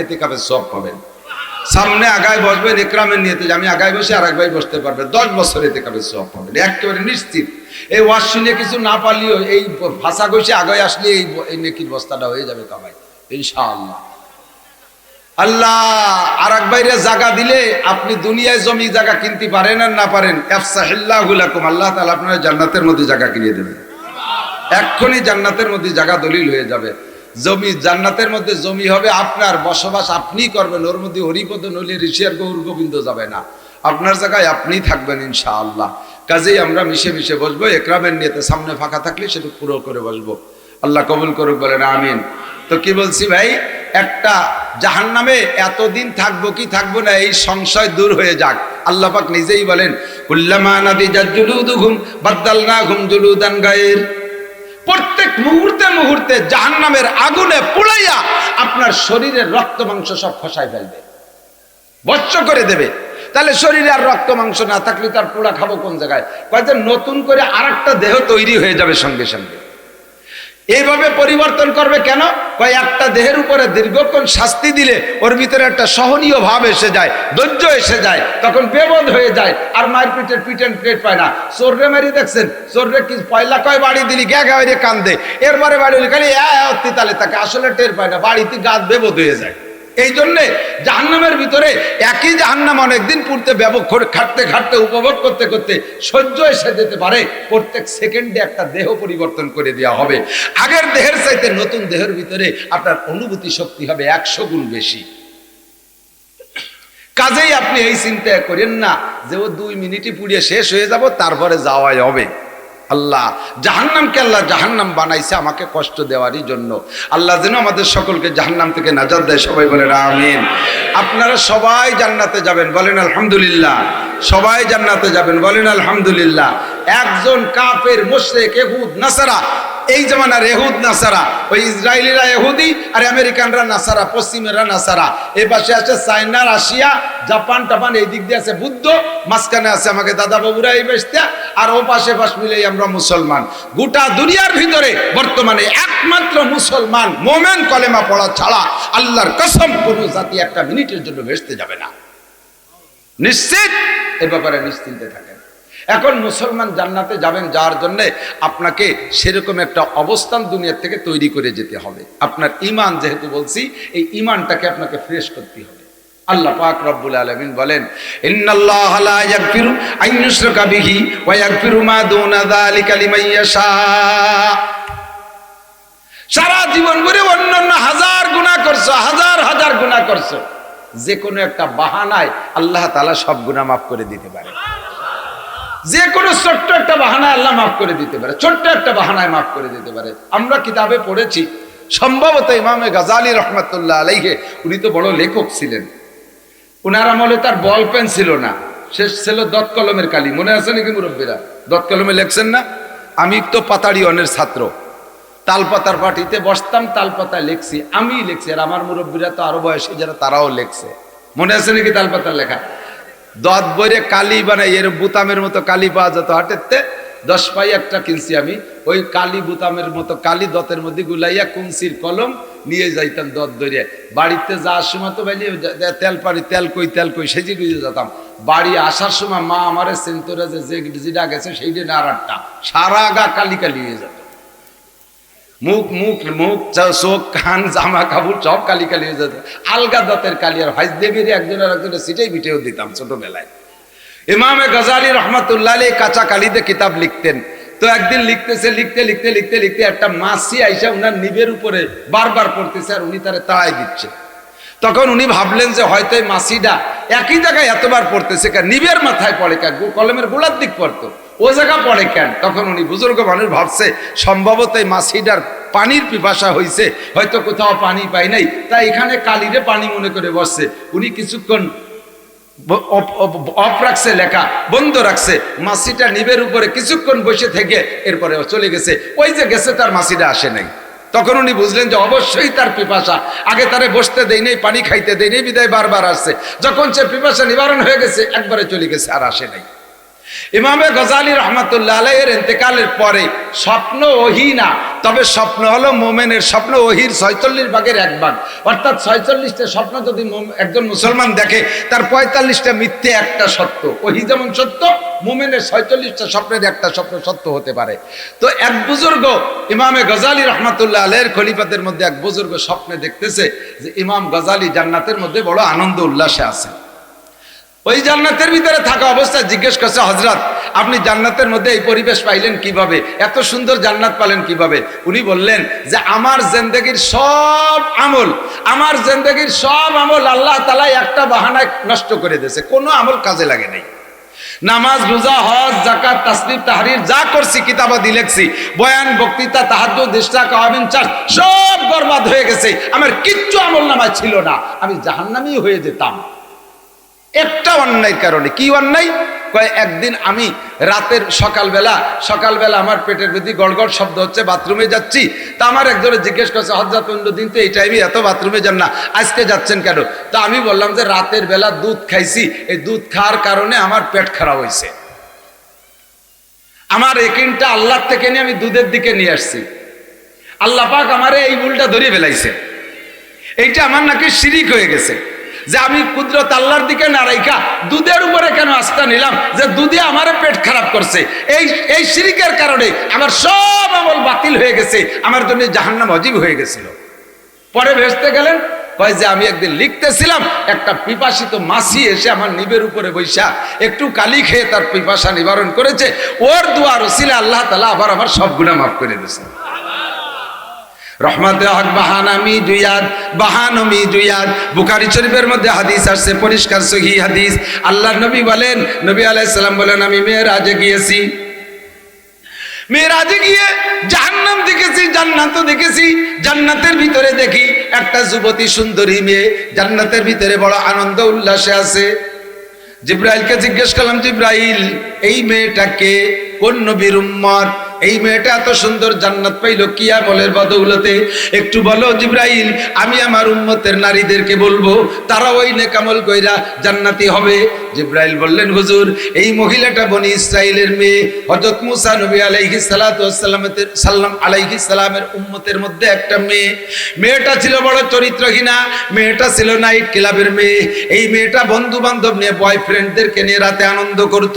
এতিকাফের সওয়াব পাবেন। সামনে আগায় বসবেন ইকরামের নিয়তে যে আমি আগায় বসে আর এক ভাই বসতে পারবে, 10 বছর এতে কাবে সওয়াব পাবেন একেবারে নিশ্চিত। এই ওয়াজ শুনে কিছু না পারলেও এই ভাষা কইছে আগায় আসলে এই নেকির বস্তাটা হয়ে যাবে কামাই ইনশাআল্লাহ। আল্লাহ আর এক বাইরে জায়গা দিলে আপনি দুনিয়ায় জমি জায়গা কিনতে পারেন আর না পারেন, আফসাহিল্লাহু লাকুম, আল্লাহ তাআলা আপনার জান্নাতের মধ্যে জায়গা কিনে দেবেন। এক্ষুনি জান্নাতের মধ্যে জায়গা দলিল হয়ে যাবে। জমি জান্নাতের মধ্যে জমি হবে আপনার, বসবাস আপনিই করবেন, ওর মধ্যে হরিপদ নলি ঋষি আর গৌর গোবিন্দ যাবে না, আপনার জায়গায় আপনিই থাকবেন ইনশাআল্লাহ। কাজেই আমরা মিশে মিশে বসবো, একরামের নিয়তে সামনে ফাঁকা থাকলে সেটা পুরো করে বসবো। আল্লাহ কবুল করুক, বলেন আমিন। তো কি বলছি ভাই, একটা জাহান্নামে এতদিন থাকবো কি থাকবো না এই সংশয় দূর হয়ে যাক। আল্লাহ পাক নিজেই বলেন কুল্লামা নাদিজাত জুলুদুহুম বাদদালনাহুম জুলুদান গায়র, প্রত্যেক মুহূর্তে মুহূর্তে জাহান্নামের আগুনে পুড়াইয়া আপনার শরীরের রক্ত মাংস সব খসায় ফেলবে, ভস্ম করে দেবে। তাহলে শরীরে আর রক্ত মাংস না থাকলে তার পোড়া খাবো কোন জায়গায়? কয়েকজন নতুন করে আরেকটা দেহ তৈরি হয়ে যাবে সঙ্গে সঙ্গে। এইভাবে পরিবর্তন করবে কেন? কয় একটা দেহের উপরে দীর্ঘক্ষণ শাস্তি দিলে ওর ভিতরে একটা সহনীয় ভাব এসে যায়, ধৈর্য এসে যায়, তখন বেবদ হয়ে যায়, আর মায়ের পিঠের পিটেন পেট পায় না। চোররে মারি দেখছেন, চোররে কি পয়লা কয় বাড়ি দিলি গ্যা গ্যা হয়ে কান্দে, এরপরে বাড়ি দিলি খালি তালে তাকে আসলে টের পায় না, বাড়িতে গাছ বেবদ হয়ে যায়। এই জন্যে জাহান্নামের ভিতরে একই জাহান্নাম অনেকদিন পুড়তে খাটতে খাটতে উপভোগ করতে করতে সহ্য এসে যেতে পারে, প্রত্যেক সেকেন্ডে একটা দেহ পরিবর্তন করে দেওয়া হবে। আগের দেহের চাইতে নতুন দেহের ভিতরে আপনার অনুভূতি শক্তি হবে 100 গুণ বেশি। কাজেই আপনি এই চিন্তা করেন না যে ও 2 মিনিটই পুড়িয়ে শেষ হয়ে যাব তারপরে যাওয়াই হবে। আল্লাহ জাহান্নামকে আল্লাহ জাহান্নাম বানাইছে আমাকে কষ্ট দেওয়ারই জন্য। আল্লাহ যেন আমাদের সকলকে জাহান্নাম থেকে নাজাত দেয়, সবাই বলেন আমিন। আপনারা সবাই জান্নাতে যাবেন, বলেন আলহামদুলিল্লাহ। সবাই জান্নাতে যাবেন, বলেন আলহামদুলিল্লাহ। একজন কাফের মুশরিক ইহুদ নাসারা, এই জামানার ইহুদ নাসারা, ওই ইসরায়েলিরা ইহুদি আর আমেরিকানরা নাসারা, পশ্চিমেরা নাসারা, এই পাশে আছে চায়না, রাশিয়া, জাপান টাপান, এই দিক দিয়ে আছে বুদ্ধ, মাঝখানে আছে আমাকে দাদা বাবুরা এই বেশটা, আর ও পাশে পাশ মিলেই আমরা মুসলমান। গোটা দুনিয়ার ভিতরে বর্তমানে একমাত্র মুসলমান মোমেন কলেমা পড়া ছাড়া আল্লাহর কসম কোনো জাতি একটা মিনিটের জন্য বেহেশতে যাবে না, নিশ্চিত। এ ব্যাপারে নিশ্চিন্তে থাকেন। এখন মুসলমান জান্নাতে যাবেন, যার জন্য আপনাকে সেরকম একটা অবস্থান দুনিয়ার থেকে তৈরি করে যেতে হবে। আপনার ঈমান, যেহেতু বলছি, এই ঈমানটাকে আপনাকে ফ্রেশ করতে হবে। আল্লাহ পাক রব্বুল আলামিন বলেন ইন্নাল্লাহা লা ইয়াগফিরু আন ইউশরাকা বিহি ওয়া ইয়াগফিরু মা দুনা যালিকা লিমান ইয়াশা। সারা জীবন ভরে অন্যান্য হাজার গুনাহ করছো, হাজার হাজার গুনাহ করছো, যে কোনো একটা বাহানায় আল্লাহ তাআলা সব গুনাহ মাফ করে দিতে পারে। যে কোনো ছোট্ট একটা বাহানায় আল্লাহ মাফ করে দিতে পারে, ছোট্ট একটা বাহানায় মাফ করে দিতে পারে। আমরা কিতাবে পড়েছি, সম্ভবত ইমামে গাজালি রহমাতুল্লাহ আলাইহি, উনি তো বড় লেখক ছিলেন, উনার আমলে তার বল পেন ছিল না, শেষ ছিল দত কলমের কালি। মনে আছে নাকি মুরব্বীরা? দত কলমে লেখছেন না? আমি তো পাতাড়িয়নের ছাত্র, তালপাতার পাটিতে বসতাম, তালপাতায় লেখছি, আমি লেখছি, আর আমার মুরব্বীরা তো আরো বয়সী যারা, তারাও লেখছে। মনে আছে নাকি তালপাতার লেখা? দত বইরে কালি বানাই, এর বুতামের মতো কালি পাওয়া যেত হাটেতে, 10 পাই একটা কিনছি আমি, ওই কালি বুতামের মতো কালি দতের মধ্যে গুলাইয়া কুঞ্চির কলম নিয়ে যাইতাম দত ধরে। বাড়িতে যাওয়ার সময় তো বাইলে তেল পানি, তেল কই সেজি গুঁজে যেতাম। বাড়ি আসার সময় মা আমারে সেন্তরে যে যেটা গেছে সেইটা না, আর একটা সারা গা কালি কালি হয়ে যেত, মুখ চোখ কান জামা কাপড় সব কালি কালি হয়ে যেত। আলগা দাঁতের কালি, আর ভাইস দেবীর একজনের সিটেই বিটেও দিতাম ছোটবেলায়। ইমামে গাজালি রহমাতুল্লাহ আলাইহি কাঁচা কালিতে কিতাব লিখতেন। তো একদিন লিখতে একটা মাছি আইসা উনার নিবের উপরে বারবার পড়তেছে, আর উনি তারে তাড়াই দিচ্ছে। তখন উনি ভাবলেন যে হয়তো এই মাছিটা একই জায়গায় এতবার পড়তেছে কেন, নিবের মাথায় পড়ে কেন, কলমের গোড়ার দিক পড়তো, ও জায়গা পড়ে কেন? তখন উনি বুজুর্গ মানুষ ভাবছে সম্ভবত এই মাছিটার পানির পিপাসা হয়েছে, হয়তো কোথাও পানি পাই নাই, তাই এখানে কালিরে পানি মনে করে বসছে। উনি কিছুক্ষণ অফ রাখছে, লেখা বন্ধ রাখছে, মাছিটা নিবের উপরে কিছুক্ষণ বসে থেকে এরপরে চলে গেছে। ওই যে গেছে তার মাছিটা আসে নাই। তখন উনি বুঝলেন যে অবশ্যই তার পিপাসা, আগে তারে বসতে দেই নেই, পানি খাইতে দেই নেই, বিদায় বারবার আসছে। যখন সে পিপাসা নিবারণ হয়ে গেছে, একবারে চলে গেছে, আর আসে নাই। ইমামে গজালি রহমাতুল্লাহ আলাইহির ইন্তেকালের পরে স্বপ্ন ওহী না, তবে স্বপ্ন হলো মোমেনের স্বপ্ন ওহীর 46 ভাগের 1 ভাগ, অর্থাৎ 46টা স্বপ্ন যদি একজন মুসলমান দেখে তার 45টা মিথ্যে, একটা সত্য। ওহী যেমন সত্য, মোমেনের 46টা স্বপ্নের একটা স্বপ্ন সত্য হতে পারে। তো এক বুজুর্গ ইমামে গজালি রহমাতুল্লাহ আলাইহির খলিফাদের মধ্যে এক বুজুর্গ স্বপ্নে দেখতেছে যে ইমাম গজালি জান্নাতের মধ্যে বড় আনন্দ উল্লাসে আছেন। ওই জান্নাতের ভিতরে থাকা অবস্থায় জিজ্ঞেস করছে, হযরত আপনি জান্নাতের মধ্যে এই পরিবেশ পাইলেন কিভাবে, এত সুন্দর জান্নাত পেলেন কিভাবে? উনি বললেন যে আমার জিন্দেগীর সব আমল আল্লাহ তাআলা একটা বাহানায় নষ্ট করে দিয়েছে, কোনো আমল কাজে লাগে নাই। নামাজ, রোজা, হজ, যাকাত, তাসবিহ, তাহরির যা করছি, কিতাবাদি লিখছি, বয়ান, বক্তৃতা, তাহাজ্জুদ, ইশরাক, আওয়ামিন, চার্চ সব বরবাদ হয়ে গেছে। আমার কিচ্ছু আমল নামায় ছিল না, আমি জাহান্নামী হয়ে যেতাম একটা অন্যায়ের কারণে। কি অন্যায়? কয় একদিন আমি রাতের সকালবেলা আমার পেটের ভিতরে গড়গড় শব্দ হচ্ছে, বাথরুমে যাচ্ছি। তা আমার একজনে জিজ্ঞেস করছে, হযরত অন্যদিন তো এই টাইমে এত বাথরুমে যান না, আজকে যাচ্ছেন কেন? তা আমি বললাম যে রাতের বেলা দুধ খাইছি, এই দুধ খাওয়ার কারণে আমার পেট খারাপ হয়েছে। আমার একিনটা আল্লাহ থেকে নিয়ে আমি দুধের দিকে নিয়ে আসছি, আল্লাহ পাক আমারে এই ভুলটা ধরিয়ে ফেলাইছে। এইটা আমার নাকি শিরিক হয়ে গেছে যে আমি কুদরত আল্লাহর দিকে না রাইখা দুধের উপরে কেন আস্থা নিলাম, যে দুধে আমার পেট খারাপ করছে। এই শিরিকের কারণে আমার সব আমল বাতিল হয়ে গেছে, আমার জন্য জাহান্নাম ওয়াজিব হয়ে গেছিল। পরে ভেস্তে গেলেন, কয় যে আমি একদিন লিখতেছিলাম, একটা পিপাসিত মাছি এসে আমার নিবের উপরে বৈশা একটু কালি খেয়ে তার পিপাসা নিবারণ করেছে, ওর দুয়ার ওসিলা আল্লাহ তাআলা আবার আমার সব গুনাহ মাফ করে দিয়েছেন। রহমতে হক বাহানামি জুয়াদ, বাহানমি জুয়াদ। বুখারী শরীফের মধ্যে হাদিস আসছে, পরিষ্কার সহিহ হাদিস। আল্লাহর নবী বলেন, নবী আলাইহিস সালাম বলেন, আমি মেরাজে গিয়েছি, মেরাজে গিয়ে জাহান্নাম দেখেছি, জান্নাতও দেখেছি। জান্নাতের ভিতরে দেখি একটা যুবতী সুন্দরী মেয়ে জান্নাতের ভিতরে বড় আনন্দ উল্লাসে আছে। জিব্রাইলকে জিজ্ঞেস করলাম, জিব্রাইল এই মেয়েটাকে কোন নবীর উম্মত? এই মেয়েটা এত সুন্দর জান্নাত পাইল কি আমলের বদৌলতে? একটু বলো জিব্রাইল, আমি আমার উম্মতের নারীদেরকে বলবো, তারা ওই নেক আমল কইরা জান্নাতি হবে। জিব্রাইল বললেন, হুজুর এই মহিলাটা বনি ইসরাইলের মেয়ে, হযরত মুসা নবী আলাইহিস সালাতু ওয়াস সালাম আলাইহিস সালামের উম্মতের মধ্যে একটা মেয়ে। মেয়েটা ছিল বড় চরিত্রহীনা, মেয়েটা ছিল নাইট ক্লাবের মেয়ে। এই মেয়েটা বন্ধু বান্ধব নিয়ে, বয়ফ্রেন্ডদেরকে নিয়ে রাতে আনন্দ করত,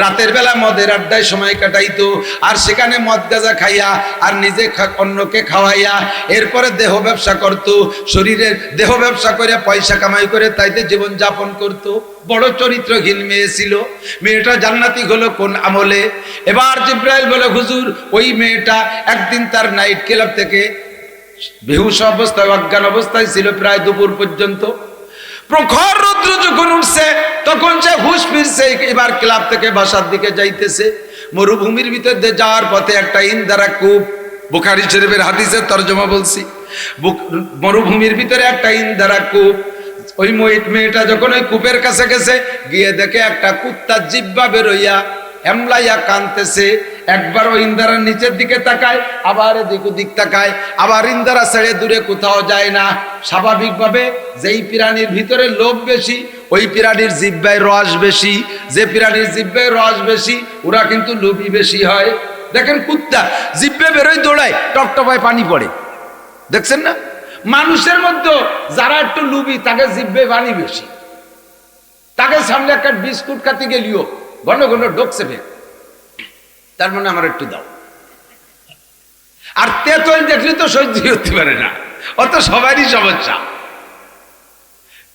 রাতের বেলা মদের আড্ডায় সময় কাটাইতো, আর সেখানে মদ গাঁজা খাইয়া আর নিজে অন্যকে খাওয়াইয়া এরপরে দেহ ব্যবসা করত, শরীরের দেহ ব্যবসা করে পয়সা কামাই করে তাইতে জীবন যাপন করত। বড় চরিত্রহীন মেয়ে ছিল। মেয়েটা জান্নাতি হলো কোন আমলে? এবার জিব্রাইল বলে, হুজুর ওই মেয়েটা একদিন তার নাইট ক্লাব থেকে বেহুশ অবস্থায়, অজ্ঞান অবস্থায় ছিল প্রায় দুপুর পর্যন্ত। প্রখর রৌদ্র যখন উঠছে তখন সে হুঁশ ফিরছে, এবার ক্লাব থেকে বাসার দিকে যাইতেছে। মরুভূমির ভিতর দিয়ে যাওয়ার পথে একটা ইন্দারা কূপ, বুখারী শরীফের হাদিসের তরজমা বলছি, মরুভূমির ভিতরে একটা ইন্দারা কূপ। ওই মেয়েটা যখন ওই কূপের কাছে গেছে, গিয়ে দেখে একটা কুত্তা জিব্বা বেরোইয়া এমলাইয়া কানতেছে। একবার ওই ইন্দারার নিচের দিকে তাকায়, আবার এদিক ওদিক তাকায়, আবার ইন্দারা ছেড়ে দূরে কোথাও যায় না। স্বাভাবিকভাবে যেই প্রাণীর ভিতরে লোভ বেশি, ওই প্রাণীর জিহ্বায় রস বেশি, যে প্রাণীর জিহ্বায় রস বেশি ওরা কিন্তু লোভী বেশি হয়। দেখেন কুত্তা জিহ্বে বেরোয়, দৌড়ায়, টপটপায় পানি পড়ে, দেখছেন না? মানুষের মধ্যে যারা একটু লোভী তাকে জিহ্বে পানি বেশি, তাকে সামনে একটা বিস্কুট খাতে গেলিও ঘন ঘন ঢোকছে ফের, তার মানে আমার একটু দাও। আর তেঁতুল দেখলে তো সহ্য হতে পারে না, অত সবারই সমস্যা।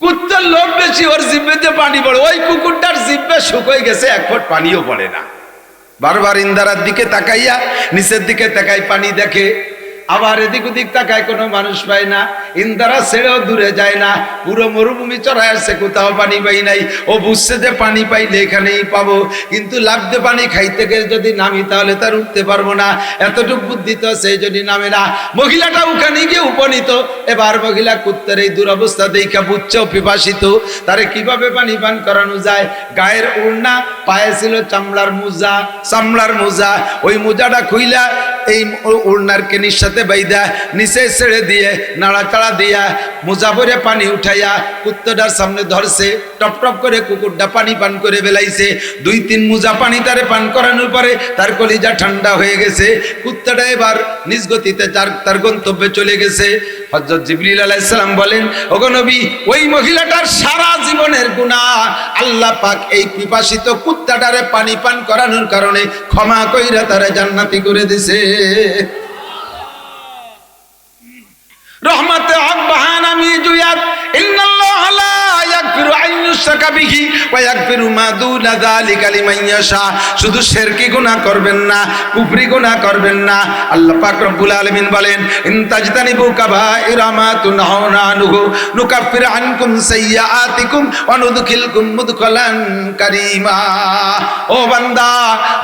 কুত্তার লোভ বেশি, ওর জিহ্বেতে পানি পড়ে। ওই কুকুরটার জিহ্বে শুকিয়ে গেছে, এক ফোঁটা পানিও পড়ে না। বারবার ইন্দারার দিকে তাকাইয়া নিচের দিকে তাকাই, পানি দেখে, আবার এদিক ওদিক তাকায়, কোনো মানুষ পায় না। ইন্দারা ছেড়েও দূরে যায় না, পুরো মরুভূমি চড়ায় আসছে, কোথাও পানি পাই নাই। ও বুঝছে যে পানি পাইলে এখানেই পাবো, কিন্তু লাফতে পানি খাইতে গেলে যদি নামি তাহলে তার উঠতে পারবো না, এতটুকু বুদ্ধি তো সেই জন্য নামে না। মহিলাটা ওখানে গিয়ে উপনীত। এবার মহিলা কুত্তার এই দুরবস্থা দেখা বুঝছেও পিপাসিত, তারে কিভাবে পানি পান করানো যায়। গায়ের ওড়না, পায়ে ছিল চামড়ার মোজা, ওই মোজাটা খুইলা এই ওড়নার কেনির সাথে বাইদা নিচে ছেড়ে দিয়ে নাড়াচাড়া দিয়া মোজা ভরে পানি উঠাইয়া কুত্তাটার সামনে ধরছে। টপ টপ করে কুকুরটা পানি পান করে বেলাইছে। 2-3 মোজা পানি তারে পান করানোর পরে তার কলিজা ঠান্ডা হয়ে গেছে। কুত্তাটা এবার নিজ গতিতে তার গন্তব্যে চলে গেছে। হযরত জিবরিল আলাইহিস সালাম বলেন, ওগো নবী, ওই মহিলাটার সারা জীবনের গুনাহ আল্লাহ পাক এই পিপাসিত কুত্তাটারে পানি পান করানোর কারণে ক্ষমা কইরা তারে জান্নাতি করে দিয়েছে। রহমতে হক বাহানামি জুয়াত ইন্নাল্লাহ লা ইয়াগফিরু আন ইউশরাকা বিহি ওয়া ইয়াগফিরু মা দুনা যালিকা লিমান ইয়াশা। শুধু শিরকি গুনাহ করবেন না, কুফরি গুনাহ করবেন না। আল্লাহ পাক রব্বুল আলামিন বলেন, ইন তাজতানিবু কাবাইরা মা তুনহাউনা আনহু নুকাফির আনকুম সাইয়্যাতিকুম ওয়া নুদখিলকুম মুদখালান কারীমা। ও বান্দা,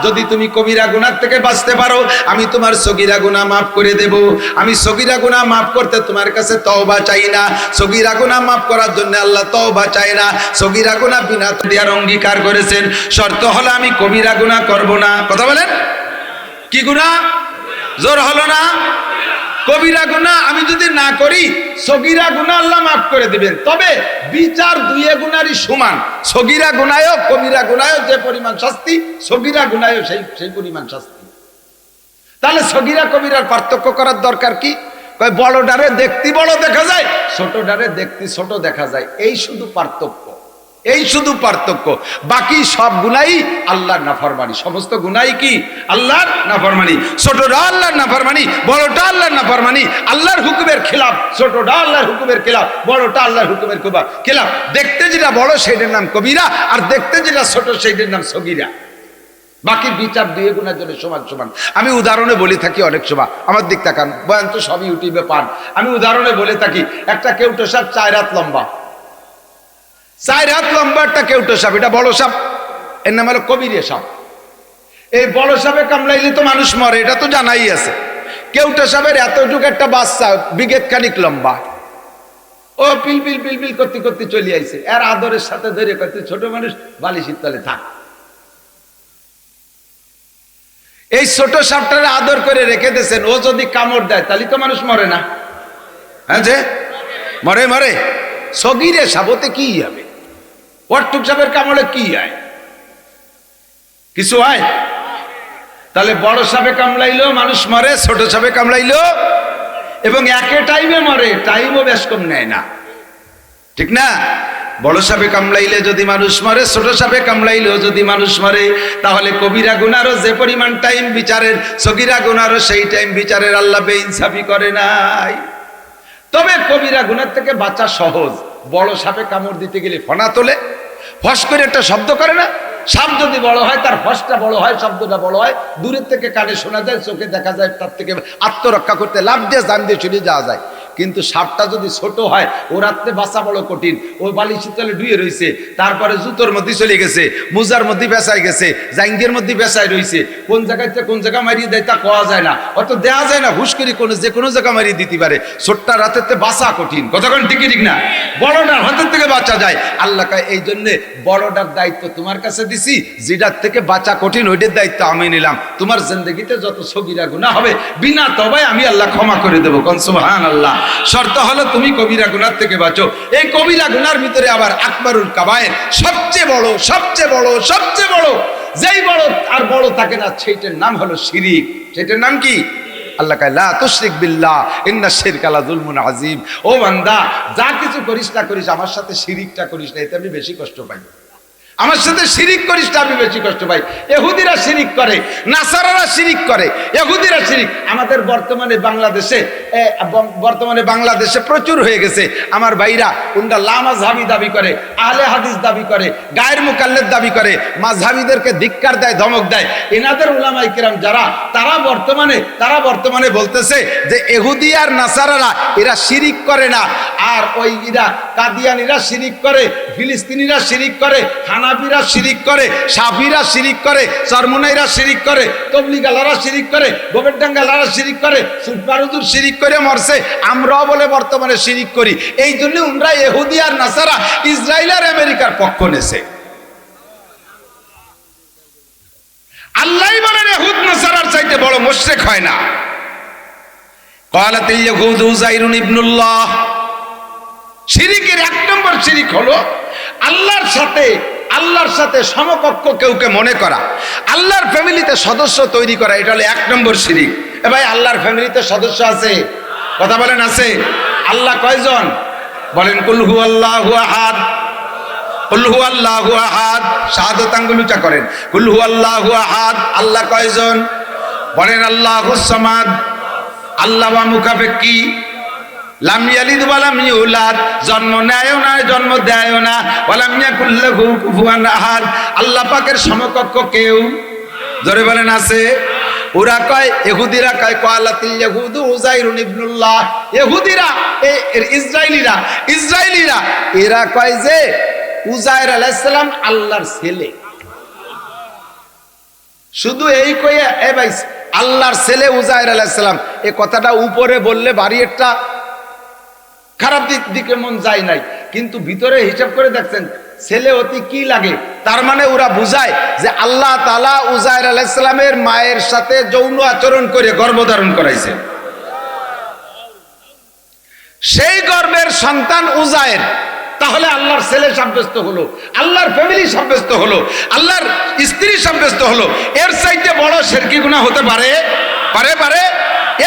যদি তুমি কবিরা গুনাহ থেকে বাঁচতে পারো, আমি তোমার সগীরা গুনাহ maaf করে দেব। আমি সগীরা গুনাহ maaf করতে তোমার কাছে তওবা চাই না। সগীরা গুনাহ maaf করার জন্য আল্লাহ তওবা চায় না। সগীরা গুনাহ বিনা দেওয়ার অঙ্গীকার করেছেন। শর্ত হলো আমি কবিরা গুনাহ করব না। কথা বলেন, কি গুনাহ? জোর হলো না? কবিরা গুনাহ আমি যদি না করি, সগীরা গুনাহ আল্লাহ maaf করে দিবেন। তবে বিচার দুই গুনারই সমান। সগীরা গুনাহও কবিরা গুনাহও যে পরিমাণ শাস্তি, সগীরা গুনাহও সেই পরিমাণ শাস্তি। তাহলে সগীরা কবিরার পার্থক্য করার দরকার কি? বড়ডারে দেখতে বড় দেখা যায়, ছোটডারে দেখতে ছোট দেখা যায়। এই শুধু পার্থক্য, এই শুধু পার্থক্য। বাকি সব গুনাই আল্লাহর নাফরমানি। সমস্ত গুনাই কি? আল্লাহর নাফরমানি। ছোটটা আল্লাহর নাফরমানি, বড়টা আল্লাহর নাফরমানি। আল্লাহর হুকুমের খিলাফ ছোটটা, আল্লাহর হুকুমের খিলাফ বড়টা, আল্লাহর হুকুমের খিলাফ। দেখতে যেটা বড় সেইটার নাম কবিরা, আর দেখতে যেটা ছোট সেইটার নাম সগীরা। বাকি বিচার দুই গুণার জন্য সমান সমান। আমি উদাহরণে বলে থাকি অনেক সময়, আমার দিক তাকান, বয়ান তো সবই ইউটিউবে পান। আমি উদাহরণে বলে থাকি, একটা কেউটো সাপ 4 হাত লম্বা, 4 হাত লম্বা একটা কেউটো সাপ। এটা বড় সাপ, এর নাম হলো কবিরে সাপ। এই বড় সাপে কামড়াইলে তো মানুষ মরে, এটা তো জানাই আছে। কেউটো সাপের এতটুকু একটা বাচ্চা বিঘেত খানিক লম্বা, ও পিল পিল পিল পিল করতে করতে চলে আইছে। এর আদরের সাথে ধরে করতে, ছোট মানুষ বালিশের তলে থাক। এই ছোট সাপটারে আদর করে রেখে দিয়েছেন। ও যদি কামড় দেয় তাহলে তো মানুষ মরে না? হ্যাঁ, যে মরে মরে। সগীরে সাপতে কি হবে? ওটুক সাপের কামড়ে কি হয়? কিছু হয়? তাহলে বড় সাপে কামড়াইলেও মানুষ মরে, ছোট সাপে কামড়াইলেও, এবং একে টাইমে মরে, টাইমও বেশ কম নেয় না, ঠিক না? বড় সাপে কামড়াইলে যদি মানুষ মরে, ছোট সাপে কামড়াইলেও যদি মানুষ মরে, তাহলে কবিরা গুনারও যে পরিমাণ টাইম বিচারের, সগীরা গুনারও সেই টাইম বিচারের। আল্লাহ বেইনসাফি করে নাই। তবে কবিরা গুনার থেকে বাঁচা সহজ। বড় সাপে কামড় দিতে গেলে ফনা তোলে, ফস করে একটা শব্দ করে না? সাপ যদি বড় হয়, তার ফসটা বড় হয়, শব্দটা বড় হয়, দূরের থেকে কানে শোনা যায়, চোখে দেখা যায়, তার থেকে আত্মরক্ষা করতে লাভ দিয়ে জান দিয়ে চলে যাওয়া যায়। কিন্তু সাপটা যদি ছোট হয়, ও রাত্রে বাঁচা বড় কঠিন। ও বালিশের তলে ডুয়ে রয়েছে, তারপরে জুতোর মধ্যে চলে গেছে, মোজার মধ্যে বেসায় গেছে, জাঙ্গের মধ্যে বেসায় রয়েছে। কোন জায়গায় কোন জায়গা মারিয়ে দেয় তা কোয়া যায় না, অত দেওয়া যায় না। হুশ করে যে কোনো জায়গা মারিয়ে দিতে পারে। ছোট্টা রাতের থেকে বাঁচা কঠিন। কতক্ষণ ঠিকই ঠিক না? বড়টার হাতের থেকে বাঁচা যায়। আল্লাহ কয়, এই জন্য বড়টার দায়িত্ব তোমার কাছে দিছি, যেটার থেকে বাঁচা কঠিন ওইটার দায়িত্ব আমি নিলাম। তোমার জিন্দেগিতে যত সগীরা গুনাহ হবে, বিনা তওবায় আমি আল্লাহ ক্ষমা করে দেবো। কোন সুবহানাল্লাহ। শর্ত হলো তুমি কবিরা গুনার থেকে বাঁচো। এই কবিরা গুনার ভিতরে আবার আকবারুল কাবায়ের, সবচেয়ে বড়, সবচেয়ে বড়, সবচেয়ে বড়, যেই বড় আর বড় থাকে না, সেইটার নাম হলো শিরিক। সেটার নাম কি? আল্লাহ কয়, লা তুশরিক বিল্লাহ ইন্না শিরকা লাযুলমুন আযীম। ও বান্দা, যা কিছু করিস না করিস, আমার সাথে শিরিকটা করিস না, এতে আমি বেশি কষ্ট পাই। আমার সাথে শিরিক করিস না, আমি বেশি কষ্ট পাই। ইহুদিরা শিরিক করে, নাসারারা শিরিক করে, ইহুদিরা শিরিক। আমাদের বর্তমানে বাংলাদেশে প্রচুর হয়ে গেছে। আমার ভাইরা উনরা লা মাযহাবি দাবি করে, আহলে হাদিস দাবি করে, গায়ের মুকাল্লিদ দাবি করে, মাযহাবিদেরকে ধিক্কার দেয়, ধমক দেয়। এনাদের উলামায়ে কিরাম যারা, তারা বর্তমানে বলতেছে যে ইহুদি আর নাসারারা এরা শিরিক করে না, আর ওই এরা কাদিয়ানীরা শিরিক করে, ফিলিস্তিনিরা শিরিক করে, হানাফিরা শিরিক করে, শাফিরা শিরিক করে, চরমুনাইরা শিরিক করে, তবলিগালারা শিরিক করে, গোবেরডাঙ্গালারা শিরিক করে, সুটপারুদুর শিরিক করে মরছে। আমরাও বলে বর্তমানে শিরিক করি। এই জন্য উনরা ইহুদি আর নাসারা, ইসরায়েল আর আমেরিকার পক্ষ নেছে। আল্লাহই বলেন ইহুদ নাসারার চাইতে বড় মুশরিক হয় না। ক্বালাতিল ইয়াহুদু উযাইরুন ইবনুল্লাহ। শিরিকের এক নম্বর শিরিক হলো আল্লাহর সাথে সমকক্ষ কেউকে মনে করা, আল্লাহর ফ্যামিলিতে সদস্য তৈরি করা, এটা হলো এক নম্বর শিরিক। এ ভাই, আল্লাহর ফ্যামিলিতে সদস্য আছে? কথা বলেন, আছে? আল্লাহ কয়জন? বলেন কুল হুয়াল্লাহু আহাদ। কুল হুয়াল্লাহু আহাদ, শাহাদাত আঙ্গুল উঁচা করেন। কুল হুয়াল্লাহু আহাদ, আল্লাহ কয়জন? বলেন আল্লাহুস সামাদ। আল্লাহ ওয়া মুখাফেক্কি, লাম ইয়ালিদ ওয়া লাম ইউলাদ, জন্ম নেয়ও না জন্ম দেয়ও না, ওয়া লাম ইয়াকুল লাহু কুফুয়ান আহাদ, আল্লাহ পাকের সমকক্ষ কেউ, জোরে বলেন, আছে? ওরা কয়, ইহুদিরা কয় ক্বালাতিল ইয়াহুদু উযাইরুন ইবনুল্লাহ। ইহুদিরা, ইসরাইলীরা এরা কয় যে উযাইর আলাইহিস সালাম আল্লাহর ছেলে। শুধু এই কয়ে, এ ভাই, আল্লাহর ছেলে উযাইর আলাইহিস সালাম, এই কথাটা উপরে বললে বাড়ি একটা খারাপ দিকে মন যায় নাই, কিন্তু ভিতরে হিসাব করে দেখছেন ছেলে অতি কি লাগে। তার মানে ওরা বুঝায় যে আল্লাহ তাআলা উযাইর আলাইহিস সালামের মায়ের সাথে যৌন আচরণ করে গর্ভধারণ করাইছে। সেই গর্ভের সন্তান উযাইর, তাহলে আল্লাহর ছেলে সাব্যস্ত হলো, আল্লাহর ফ্যামিলি সাব্যস্ত হলো, আল্লাহর স্ত্রী সাব্যস্ত হলো। এর চাইতে বড় শিরকি গুনাহ হতে পারে?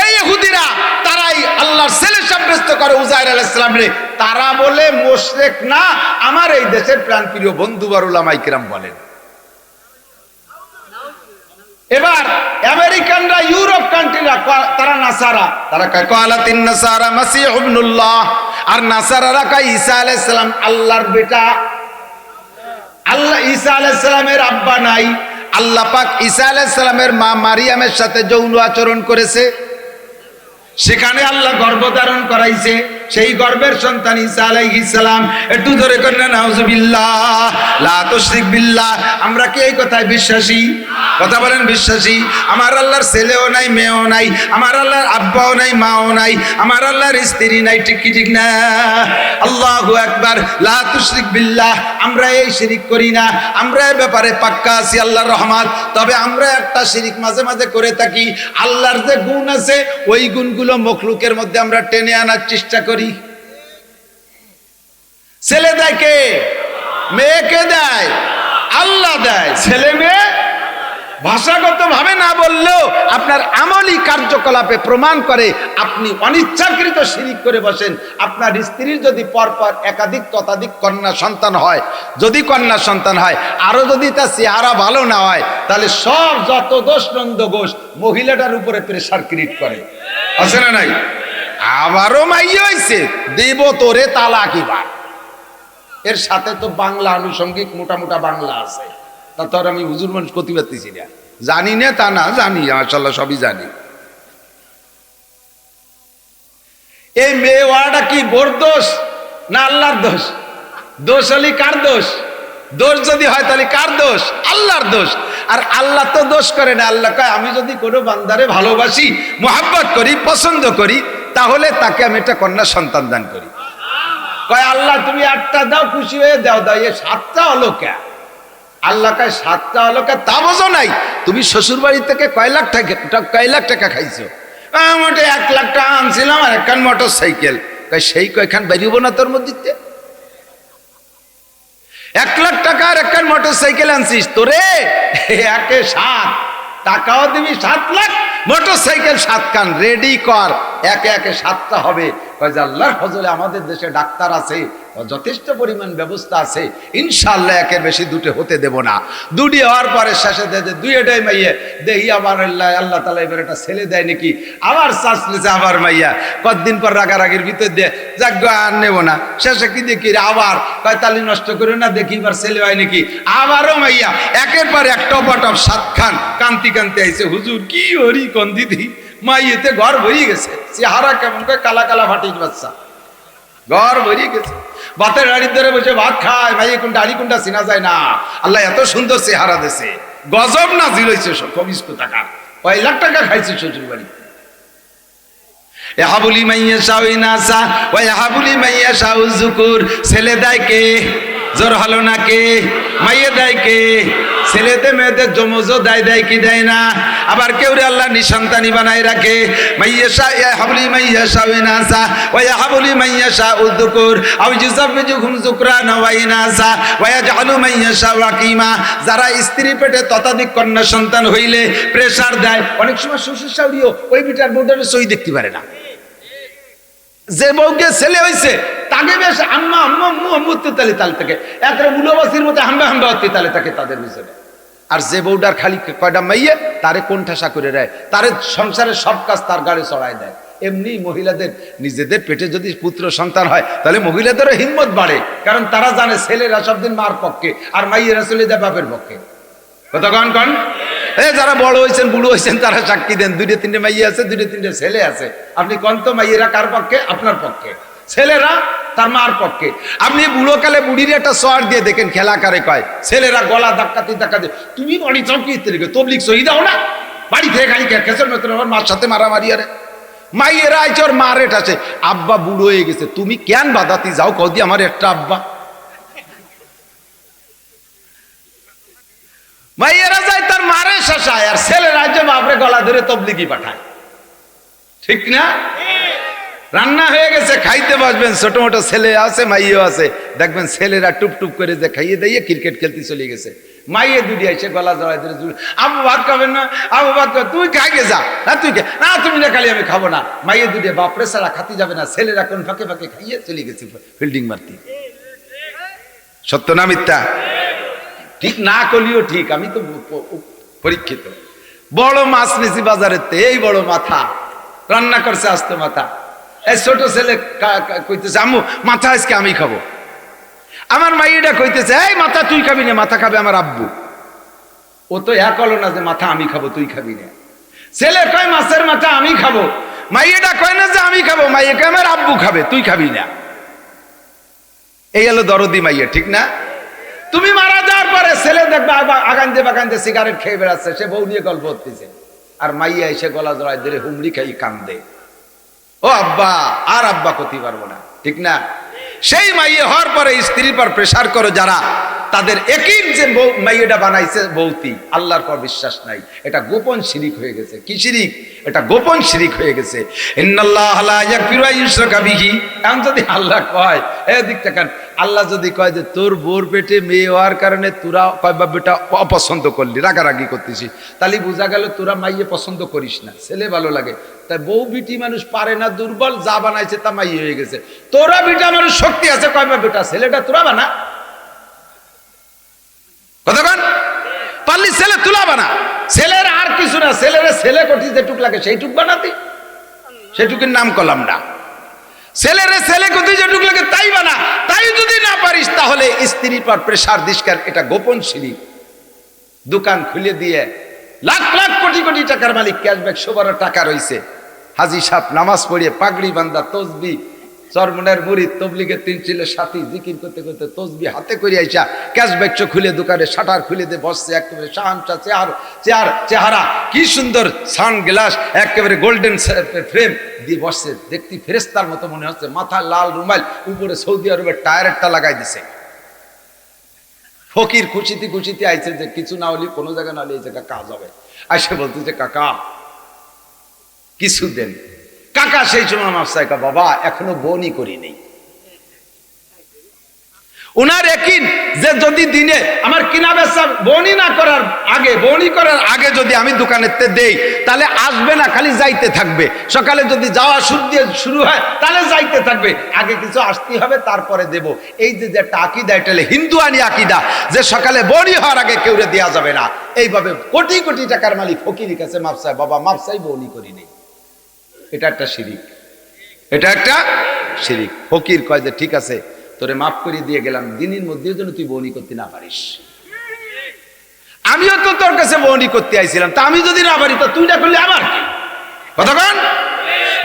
এই ইহুদিরা তারাই আল্লাহর ছেলে সাব্যস্ত করে উযাইর আলাইহিস সালামরে। তারা বলে মুশরিক না, আমার এই দেশের প্রাণপ্রিয় বন্ধু আর উলামায়ে কিরাম বলেন। এবার আমেরিকানরা, ইউরোপ কান্ট্রিরা, তারা নাসারা, তারা কয় ক্বালাতিন নাসারা মাসীহ ইবনুল্লাহ। আর নাসারারা কয় ঈসা আলাইহিস সালাম আল্লাহর বেটা। আল্লাহ ঈসা আলাইহিস সালামের আব্বা নাই। আল্লাহ পাক ঈসা আলাইহিস সালামের মা মারিয়ামের সাথে যৌন আচরণ করেছে, সেখানে আল্লাহ গর্ভধারণ করাইছে, সেই গর্ভের সন্তান ঈসা আলাইহিস সালাম। একটু ধরে করেন না নাউযুবিল্লাহ, লা তুশরিক বিল্লাহ। আমরা কি এই কথায় বিশ্বাসী? কথা বলেন, বিশ্বাসী? আমার আল্লাহর ছেলেও নাই, মেয়েও নাই, আমার আল্লাহর আব্বাও নাই, মাও নাই, আমার আল্লাহর স্ত্রী নাই, ঠিক কি ঠিক না? আল্লাহু আকবার, লা তুশরিক বিল্লাহ। আমরা এই শিরিক করি না, আমরা এই ব্যাপারে পাক্কা আছি আল্লাহর রহমত। তবে আমরা একটা শিরিক মাঝে মাঝে করে থাকি, আল্লাহর যে গুণ আছে ওই গুণগুলো মখলুকের মধ্যে আমরা টেনে আনার চেষ্টা করি। ছেলে দেয় কে? মেয়েকে দেয় আল্লাহ, দেয় ছেলে মেয়ে। ভাষাগত ভাবে না বললেও আপনার আমলি কার্যকলাপে প্রমাণ করে আপনি অনিচ্ছাকৃত শিরিক করে বসেন। আপনার স্ত্রীর যদি পরপর একাধিক ততাধিক কন্যা সন্তান হয়, যদি কন্যা সন্তান হয়, আরো যদি তার চেহারা ভালো না হয়, তাহলে সব যত দোষ নন্দ ঘোষ মহিলাটার উপরে প্রেসার ক্রিয়েট করে, আছে না নাই? আবারও মাইয়া হইছে, দেব তোরে তালাক এবার। এর সাথে তো বাংলা আনুষঙ্গিক মোটা বাংলা আছে, তা তো আর আমি হুজুর মানুষ করতে পারতেছি না। জানি না তা না, জানি, মাশাআল্লাহ সবই জানি। এই মেয়ে ওয়াটা কি বোর দোষ না আল্লাহর দোষ? দোষ হলি কার দোষ? দোষ যদি হয় তাহলে কার দোষ? আল্লাহর দোষ। আর আল্লাহ তো দোষ করে না। আল্লাহ কয়, আমি যদি কোনো বান্দারে ভালোবাসি, মোহাব্বত করি, পছন্দ করি, তাহলে তাকে আমি একটা কন্যা সন্তান দান করি। কয় আল্লাহ তুমি 8টা দাও, খুশি হয়ে দাও। এ 7টা হলো কে? আল্লাহ কয় 7টা হলো কে? তা বোঝো নাই? তুমি শ্বশুর বাড়ি থেকে কয় লাখ টাকা খাইছো? মোটে 1 লাখ টাকা আনছিলাম আর একখান মোটর সাইকেল। সেই কয়খান বেরিব না তোর মধ্যে? 1 লাখ টাকা আর একখান মোটর সাইকেল আনছিস, তোরে একে 7 টাকাও দিবি, 7 লাখ, মোটর সাইকেল 7 খান রেডি কর, একে 7টা হবে। আল্লাহর ফজলে আমাদের দেশে ডাক্তার আছে, যথেষ্ট পরিমাণ ব্যবস্থা আছে, ইনশাআল্লাহ একের বেশি দুটো হতে দেব না। দুটি হওয়ার পরে শেষে দুইটাই মাইয়া দেখি আবার আল্লাহ তাআলা এবার একটা ছেলে দেয় নাকি, আবার চাষ নিছে, আবার মাইয়া। কতদিন পর রাগারাগির ভিতর দিয়ে যাক আর নেব না, শেষে কি দেখি আবার কয় তালি নষ্ট করে না, দেখি এবার ছেলে হয় নাকি, আবারও মাইয়া। একের পর এক টপ 7 খান কান্তি আইছে। হুজুর কি হরি কোন দিদি, মাইয়েতে ঘর ভরে গেছে, চেহারা কেমন করে কালা কালা ফাটির বাচ্চা, ঘর ভরে গেছে। ভাতের হাড়ির ধরে বসে ভাত খায়, ভাই কোনটা হাড়ি কোনটা চিনা যায় না। আল্লাহ এত সুন্দর চেহারা দিয়েছে, গজব না জিরইছে কবিস টাকা, 1 লাখ টাকা খাইছে শ্বশুর বাড়ি। ইয়াহাবুলি মাইয়াশাউ ইনাসা ওয়া ইয়াহাবুলি মাইয়াশাউ যুকুর। ছেলে দেয় কে? জোর হলো না কে? মাইয়ে দেয় কে? ছেলেদের মেয়েদের জমজও দেয় কি দেয় না? আবার কেউ আল্লাহ নিঃসন্তানী বানায় রাখে। মাইয়াশা ইয়াহাবলি মাইয়াশা ইনাসা ওয়া ইয়াহাবলি মাইয়াশা উযকুর আও ইউযাব্বিজুহুম যুকরানা ওয়া ইনাসা ওয়া ইয়াজআলু মাইয়াশা ওয়াকিমা। যারা স্ত্রী পেটে ততোধিক কন্যা সন্তান হইলে প্রেসার দেয়। অনেক সময় শ্বশুর শাশুড়িও ওই বিটার বউটার সই দেখতে পারে না। যে বউকে ছেলে হইছে তাকে বেশ আম্মা আম্মা মুহম্মদ তালে তাল থেকে একরে মুলবাসির মতো হাম্বা হাম্বা হতে তালে থাকে তাদের ভিতরে। আর যে বউটার খালি কয়টা মাইয়ে তারে কোণঠাসা করে দেয়, তারে সংসারের সব কাজ তার গাড়ি চড়ায় দেয়। এমনি মহিলাদের নিজেদের পেটে যদি পুত্র সন্তান হয় তাহলে মহিলাদেরও হিম্মত বাড়ে, কারণ তারা জানে ছেলেরা সব দিন মার পক্ষে আর মাইয়েরা চলে যায় বাপের পক্ষে। কতক্ষণ কন যারা বড় হয়েছেন বুড়ো হয়েছেন তারা সাক্ষী দেন। 2-3টে মাইয়ে আছে, 2-3টে ছেলে আছে। আপনি কন তো মাইয়েরা কার পক্ষে? আপনার পক্ষে। ছেলেরা তার মার পক্ষে। আপনি বুড়ো কালে বুড়ির একটা সোয়ার দিয়ে দেখেন খেলা কারে কয়। ছেলেরা গলা ধাক্কাতে ধাক্কাতে তুমি বাড়ি চমকিতে রেখে তবলিক সহি দাও না, বাড়ি থেকে খালি খেসের মতন আমার মার সাথে মারামারি। আরে মাইয়েরা আইছে ওর মা রেট আছে, আব্বা বুড়ো হয়ে গেছে, তুমি কেন বাদাতি যাও কদি আমার একটা আব্বা। মাইয়েরা যায় তার মারে শাসায়, আর ছেলেরা যে বাপরে গলা ধরে তবলিগি পাঠায়। ঠিক না? রান্না হয়ে গেছে, খাইতে বসবেন, ছোট মোটো ছেলে আছে মাইয়েও আছে, দেখবেন ছেলেরা টুপ টুপ করে যে খাইয়ে দিয়ে ক্রিকেট খেলতে চলে গেছে। মাইয়ে দুটি এসে গলা জড়াই ধরে আবু ভাত খাবেন না, আবু ভাত খাবে, তুই খাইকে যা না, তুই না তুমি না খালি আমি খাবো না। মাইয়ে দুটি বাপরে ছাড়া খাতে যাবে না, ছেলেরা কোন ফাঁকে ফাঁকে খাইয়ে চলে গেছে ফিল্ডিং মারতে। সত্য না মিথ্যা? ঠিক না করলেও ঠিক, আমি তো পরীক্ষিত। বড় মাছ নিছি বাজারের, এই বড় মাথা রান্না করছে আস্ত মাথা। এই ছোট ছেলে কইতেছে আম্মু মাথা আজকে আমি খাবো। আমার মাইয়েটা কইতেছে এই মাথা তুই খাবি না, মাথা খাবে আমার আব্বু। ও তো এক হলো না যে মাথা আমি খাবো তুই খাবি না। ছেলে কয় মাছের মাথা আমি খাবো, মাইয়েটা কয় না যে আমি খাবো, মাইয়ে কয় আমার আব্বু খাবে তুই খাবি না। এই হলো দরদি মাইয়া, ঠিক না? তুমি মারা যাওয়ার পরে ছেলে দেখবে আগানতে বাগানতে সিগারেট খেয়ে বেড়াচ্ছে, সে বউ নিয়ে গল্প হতেছে, আর মাইয়া এসে গলা জড়ায় ধরে হুমড়ি খাই কান্দে, ও আব্বা, আর আব্বা করতে পারবো না। ঠিক না? সেই মাইয়ে হওয়ার পরে স্ত্রীর পর প্রেসার করো যারা, তাদের একই যে মাইয়েটা বানাইছে বৌতি, আল্লাহর পর বিশ্বাস নাই, এটা গোপন শিরিক হয়ে গেছে। কি শিরিক? এটা গোপন শিরিক হয়ে গেছে। ইন্নাল্লাহা লা ইয়াগফিরু আন ইউশরাকা বিহি। এখন যদি আল্লাহ কয় এদিক তাকান, আল্লাহ যদি কয় যে তোর বোর পেটে মেয়ে হওয়ার কারণে তোরা কয়বা বেটা অপছন্দ করলি, রাগারাগি করতেছিস, তাহলে বোঝা গেল তোরা মাইয়ে পছন্দ করিস না, ছেলে ভালো লাগে। তাই বউ বিটি মানুষ পারে না, দুর্বল, যা বানাইছে তা মাইয়ে হয়ে গেছে। তোরা বিটা মানুষ শক্তি আছে, কয়বা বেটা, ছেলেটা তোরা বানা। কতক্ষণ পারলি ছেলে তুলা বানা, ছেলের আর কিছু না, ছেলের ছেলে কটি যেটুক লাগে সেইটুক বানাতি, সেটুকুর নাম করলাম না। ছেলের ছেলে কটি যেটুক লাগে তাই বানা। তাই যদি না পারিস তাহলে স্ত্রীর পর প্রেসার দিস্কার, এটা গোপন শিরিক। দোকান খুলে দিয়ে লাখ লাখ কোটি কোটি টাকার মালিক, ক্যাশব্যাক সবার টাকা রয়েছে, হাজি সাহেব নামাজ পড়িয়ে পাগড়ি বান্ধা, তসবি, চরমনের মুড়ি, তবলিগের 3 ছেলে সাথী জিকির করতে করতে তসবি হাতে করে আইসা ক্যাশব্যাক খুলে দোকানে শাটার খুলে দিয়ে বসছে, একেবারে শাহানশা চেহারা, কি সুন্দর সানগ্লাস, একেবারে গোল্ডেন ফ্রেম দিয়ে বসছে, দেখতে ফেরেস্তার মতো মনে হচ্ছে, মাথা লাল রুমাল, উপরে সৌদি আরবের টায়ারটা লাগাই দিছে। ফকির খুশিতে খুশিতে আইছে যে কিছু না হলে কোনো জায়গা না হলে এই জায়গা কাজ হবে। আইসে বলতেছে কাকা কিছু দেন। কাকা সেই সময় আমার সাইকা, বাবা এখনো বনি করি নেই। উনার একই যে যদি দিনে আমার কিনা বেচা বনি না করার আগে, বনি করার আগে যদি আমি দোকানেতে দেই তাহলে আসবে না, খালি যাইতে থাকবে। সকালে যদি যাওয়া শুরু হয় তাহলে যাইতে থাকবে, আগে কিছু আসতে হবে তারপরে দেব। এই যে একটা আকিদা, এটা হিন্দু আনি আকিদা, যে সকালে বনি হওয়ার আগে কেউ দেওয়া যাবে না। এইভাবে কোটি কোটি টাকার মালিক ফকিরের কাছে মাপসাই, বাবা মাপসাই বনি করি নেই। এটা একটা শিরিক, এটা একটা শিরিক। ফকির কয় যে ঠিক আছে তোরে মাফ করে দিয়ে গেলাম, দিনের মধ্যে যেন তুই বনি করতে না পারিস। আমিও তো তোর কাছে বনি করতে আইছিলাম, তা আমি যদি না পারি তো তুই না করলে আমার কি? কতক্ষণ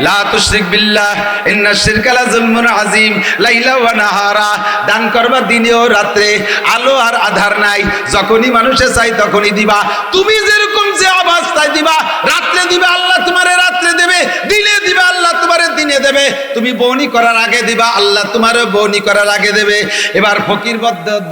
লা তুশরিক বিল্লাহ ইন্নাশ শিরকা লাযুলমুন আযীম। লাইলা ওয়া নাহারা, দান করবা দিনে ও রাতে, আলো আর আধার নাই, যখনই মানুষে চাই তখনই দিবা। তুমি যেরকম যে অবস্থায় দিবা, রাত্রে দিবা আল্লাহ তোমারে রাত্রে দেবে, দিনে দিবা আল্লাহ তোমারে দিনে দেবে, তুমি বউনি করার আগে দিবা, আল্লাহ তোমারও বউনি করার আগে দেবে। এবার ফকির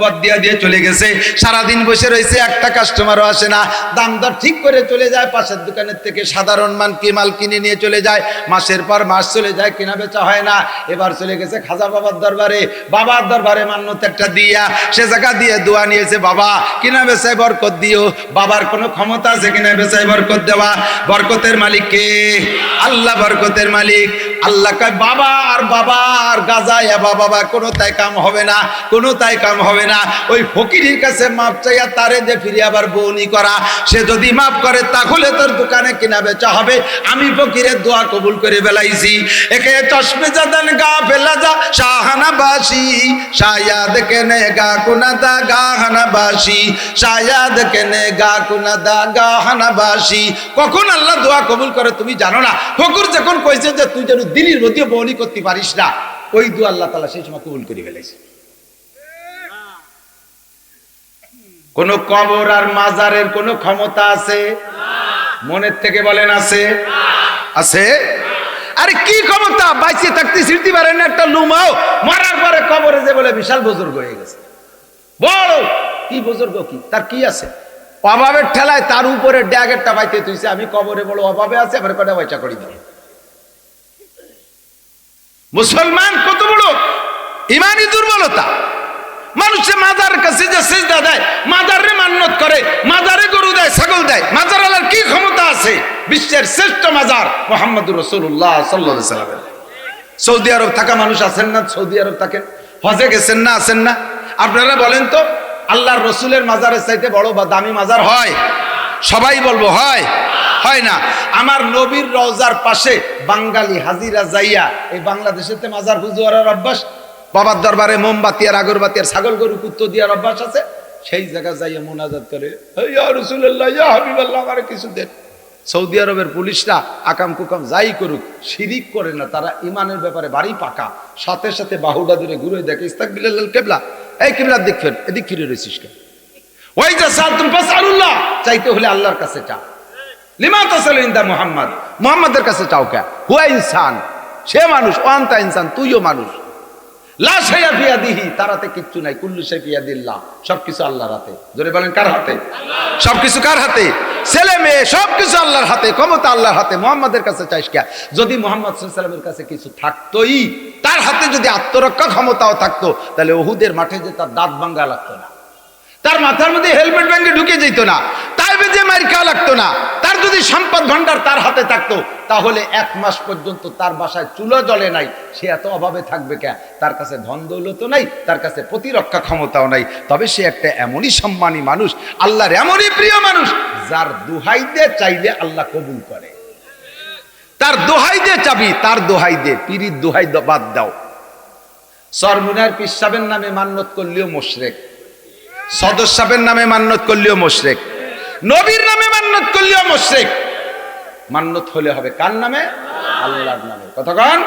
বদিয়া দিয়ে চলে গেছে, সারাদিন বসে রয়েছে, একটা কাস্টমারও আসে না, দাম দর ঠিক করে চলে যায়, পাশের দোকানের থেকে সাধারণ মাল কিনে নিয়ে চলে যায়, মাসের পর মাস চলে যায়, কেনা বেচা হয় না। এবার চলে গেছে খাজা বাবার দরবারে মান্যত একটা দিয়া, সে জায়গা দিয়ে দোয়া নিয়েছে, বাবা কিনা বেচায় বরকত দিও। বাবার কোনো ক্ষমতা আছে কিনা বেচায় বরকত দেওয়া? বরকতের মালিক কে? আল্লাহ বরকতের মালিক। আল্লাহ কয় বাবা আর গাজা বাবা কোনো তাই কাম হবে না, কোনো তাই কাম হবে না। ওই ফকিরের কাছে মাপ চাইয়া তারে যে ফিরে আবার বউনি করা, সে যদি মাপ করে তাহলে তোর দোকানে কিনা বেচা হবে। আমি ফকিরের দোয়া কবুল করে বেলাইছি। একে চশমে জাদান গা ফেলা যা শাহানা বাসি, শায়াদ কেনে গা কুনাদা গাহানা বাসি, শায়াদ কেনে গা কুনাদা গাহানা বাসি। কখন আল্লাহ দোয়া কবুল করে তুমি জানো না। ফকির যখন কইছে যে তুই যেন দিনের মধ্যে বউনি করতে পারিস না, ওই দোয়া আল্লাহ তাআলা সেই সময় কবুল করে ফেলেছে। কোন কবর আর মাজারের কোন ক্ষমতা আছে? মনের থেকে বলেন আছে? আছে? আরে কি ক্ষমতা? বাইচে থাকতে ছিড়তে পারেন না একটা লুমাও, মরার পরে কবরে যে বলে বিশাল বুজুর্গ হয়ে গেছে। বড় কি বুজুর্গ, কি তার কি আছে? অভাবের ঠেলায় তার উপরে ড্যাগেরটা বাইতে তুইছে, আমি কবরে বড় অভাবে আছে, এবার কটা পয়সা করি দাও। মুসলমান কত বড় ইমানি দুর্বলতা! মানুষে মাজার কাছে যে সিজদা দেয়, মাজারে মান্নত করে, মাজারে গরু দেয়, ছাগল দেয়, মাজার আল্লাহর কি ক্ষমতা আছে? বিশ্বের শ্রেষ্ঠ মাজার মুহাম্মদুর রাসূলুল্লাহ সাল্লাল্লাহু আলাইহি ওয়াসাল্লাম। সৌদি আরব থাকা মানুষ আছেন না? সৌদি আরব থাকেন, হজে গেছেন না? আছেন না? আপনারা বলেন তো, আল্লাহর রসুলের মাজারের চাইতে বড় বা দামি মাজার হয়? সবাই বলবো হয়? হয় না। আমার নবীর রওজার পাশে বাঙালি হাজিরা যাইয়া, এই বাংলাদেশেতে মাজার হুজুরার অভ্যাস, বাবার দরবারে মোমবাতি আর আগরবাতি আর ছাগল গরু কুত্তো দিয়ার অভ্যাস আছে, সেই জায়গা যাইয়া মুনাজাত করে, ইয়া রাসূলুল্লাহ ইয়া হাবিবাল্লাহ আমারে কিছু দেন। সৌদি আরবের পুলিশরা আকাম কুকাম যাই করুক, শিরিক করে না, তারা ইমানের ব্যাপারে বাড়ি পাকা। সাথে সাথে বাহুডা ধরে ঘুরে দেখে, ইস্তাকবিলাল কিবলা, এই কিবলার দিক ফের, এদিক ফিরে রয়েছিস কেন? ওই যা সালতুম ফাসআলুল্লাহ, চাইতে হলে আল্লাহর কাছে চাও। লিমা তাসালু ইনদা মুহাম্মদ, মুহাম্মাদের কাছে চাও কেন? হুয়া ইনসান, সে মানুষ, ওয়ান্তা ইনসান, তুইও মানুষ। লা শাইআ বিয়াদিহি, তার হাতে কিচ্ছু নাই, কুল্লু শাই বিয়াদিল্লাহ, সবকিছু আল্লাহর হাতে। জোরে বলেন কার হাতে? সবকিছু কার হাতে? ছেলে মেয়ে সবকিছু আল্লাহর হাতে, ক্ষমতা আল্লাহর হাতে। মুহাম্মাদের কাছে চাইস কে? যদি মুহাম্মদ সাল্লাল্লাহু আলাইহি ওয়াসাল্লামের কাছে কিছু থাকতোই, তার হাতে যদি আত্মরক্ষা ক্ষমতাও থাকতো, তাহলে উহুদের মাঠে যে তার দাঁত ভাঙা লাগতো না, তার মাথার মধ্যে হেলমেট ভেঙে ঢুকে যেত না, তাইবে যে মার খাওয়া লাগতো না। তার যদি সম্পদ ভান্ডার তার হাতে থাকতো, তাহলে 1 মাস পর্যন্ত তার বাসায় চুলো জ্বলে নাই, সে এত অভাবে থাকবে কেন? তার কাছে ধন দৌলতও নাই, তার কাছে প্রতিরক্ষা ক্ষমতাও নাই। তবে সে একটা এমনই সম্মানী মানুষ, আল্লাহর এমনই প্রিয় মানুষ, যার দোহাই দিয়ে চাইলে আল্লাহ কবুল করে। তার দোহাই দিয়ে চাবি, তার দোহাই দিয়ে, পীরির দোহাই বাদ দাও। সরমুনার পীর সাহেবের নামে মান্নত করলেও মুশরিক, সদর সাহেবের নামে মান্নত করলেও মুশরিক, নবীর নামে মান্নত করলেও মুশরিক। মান্নত হলে হবে কার নামে? আল্লাহর নামে। কতক্ষণ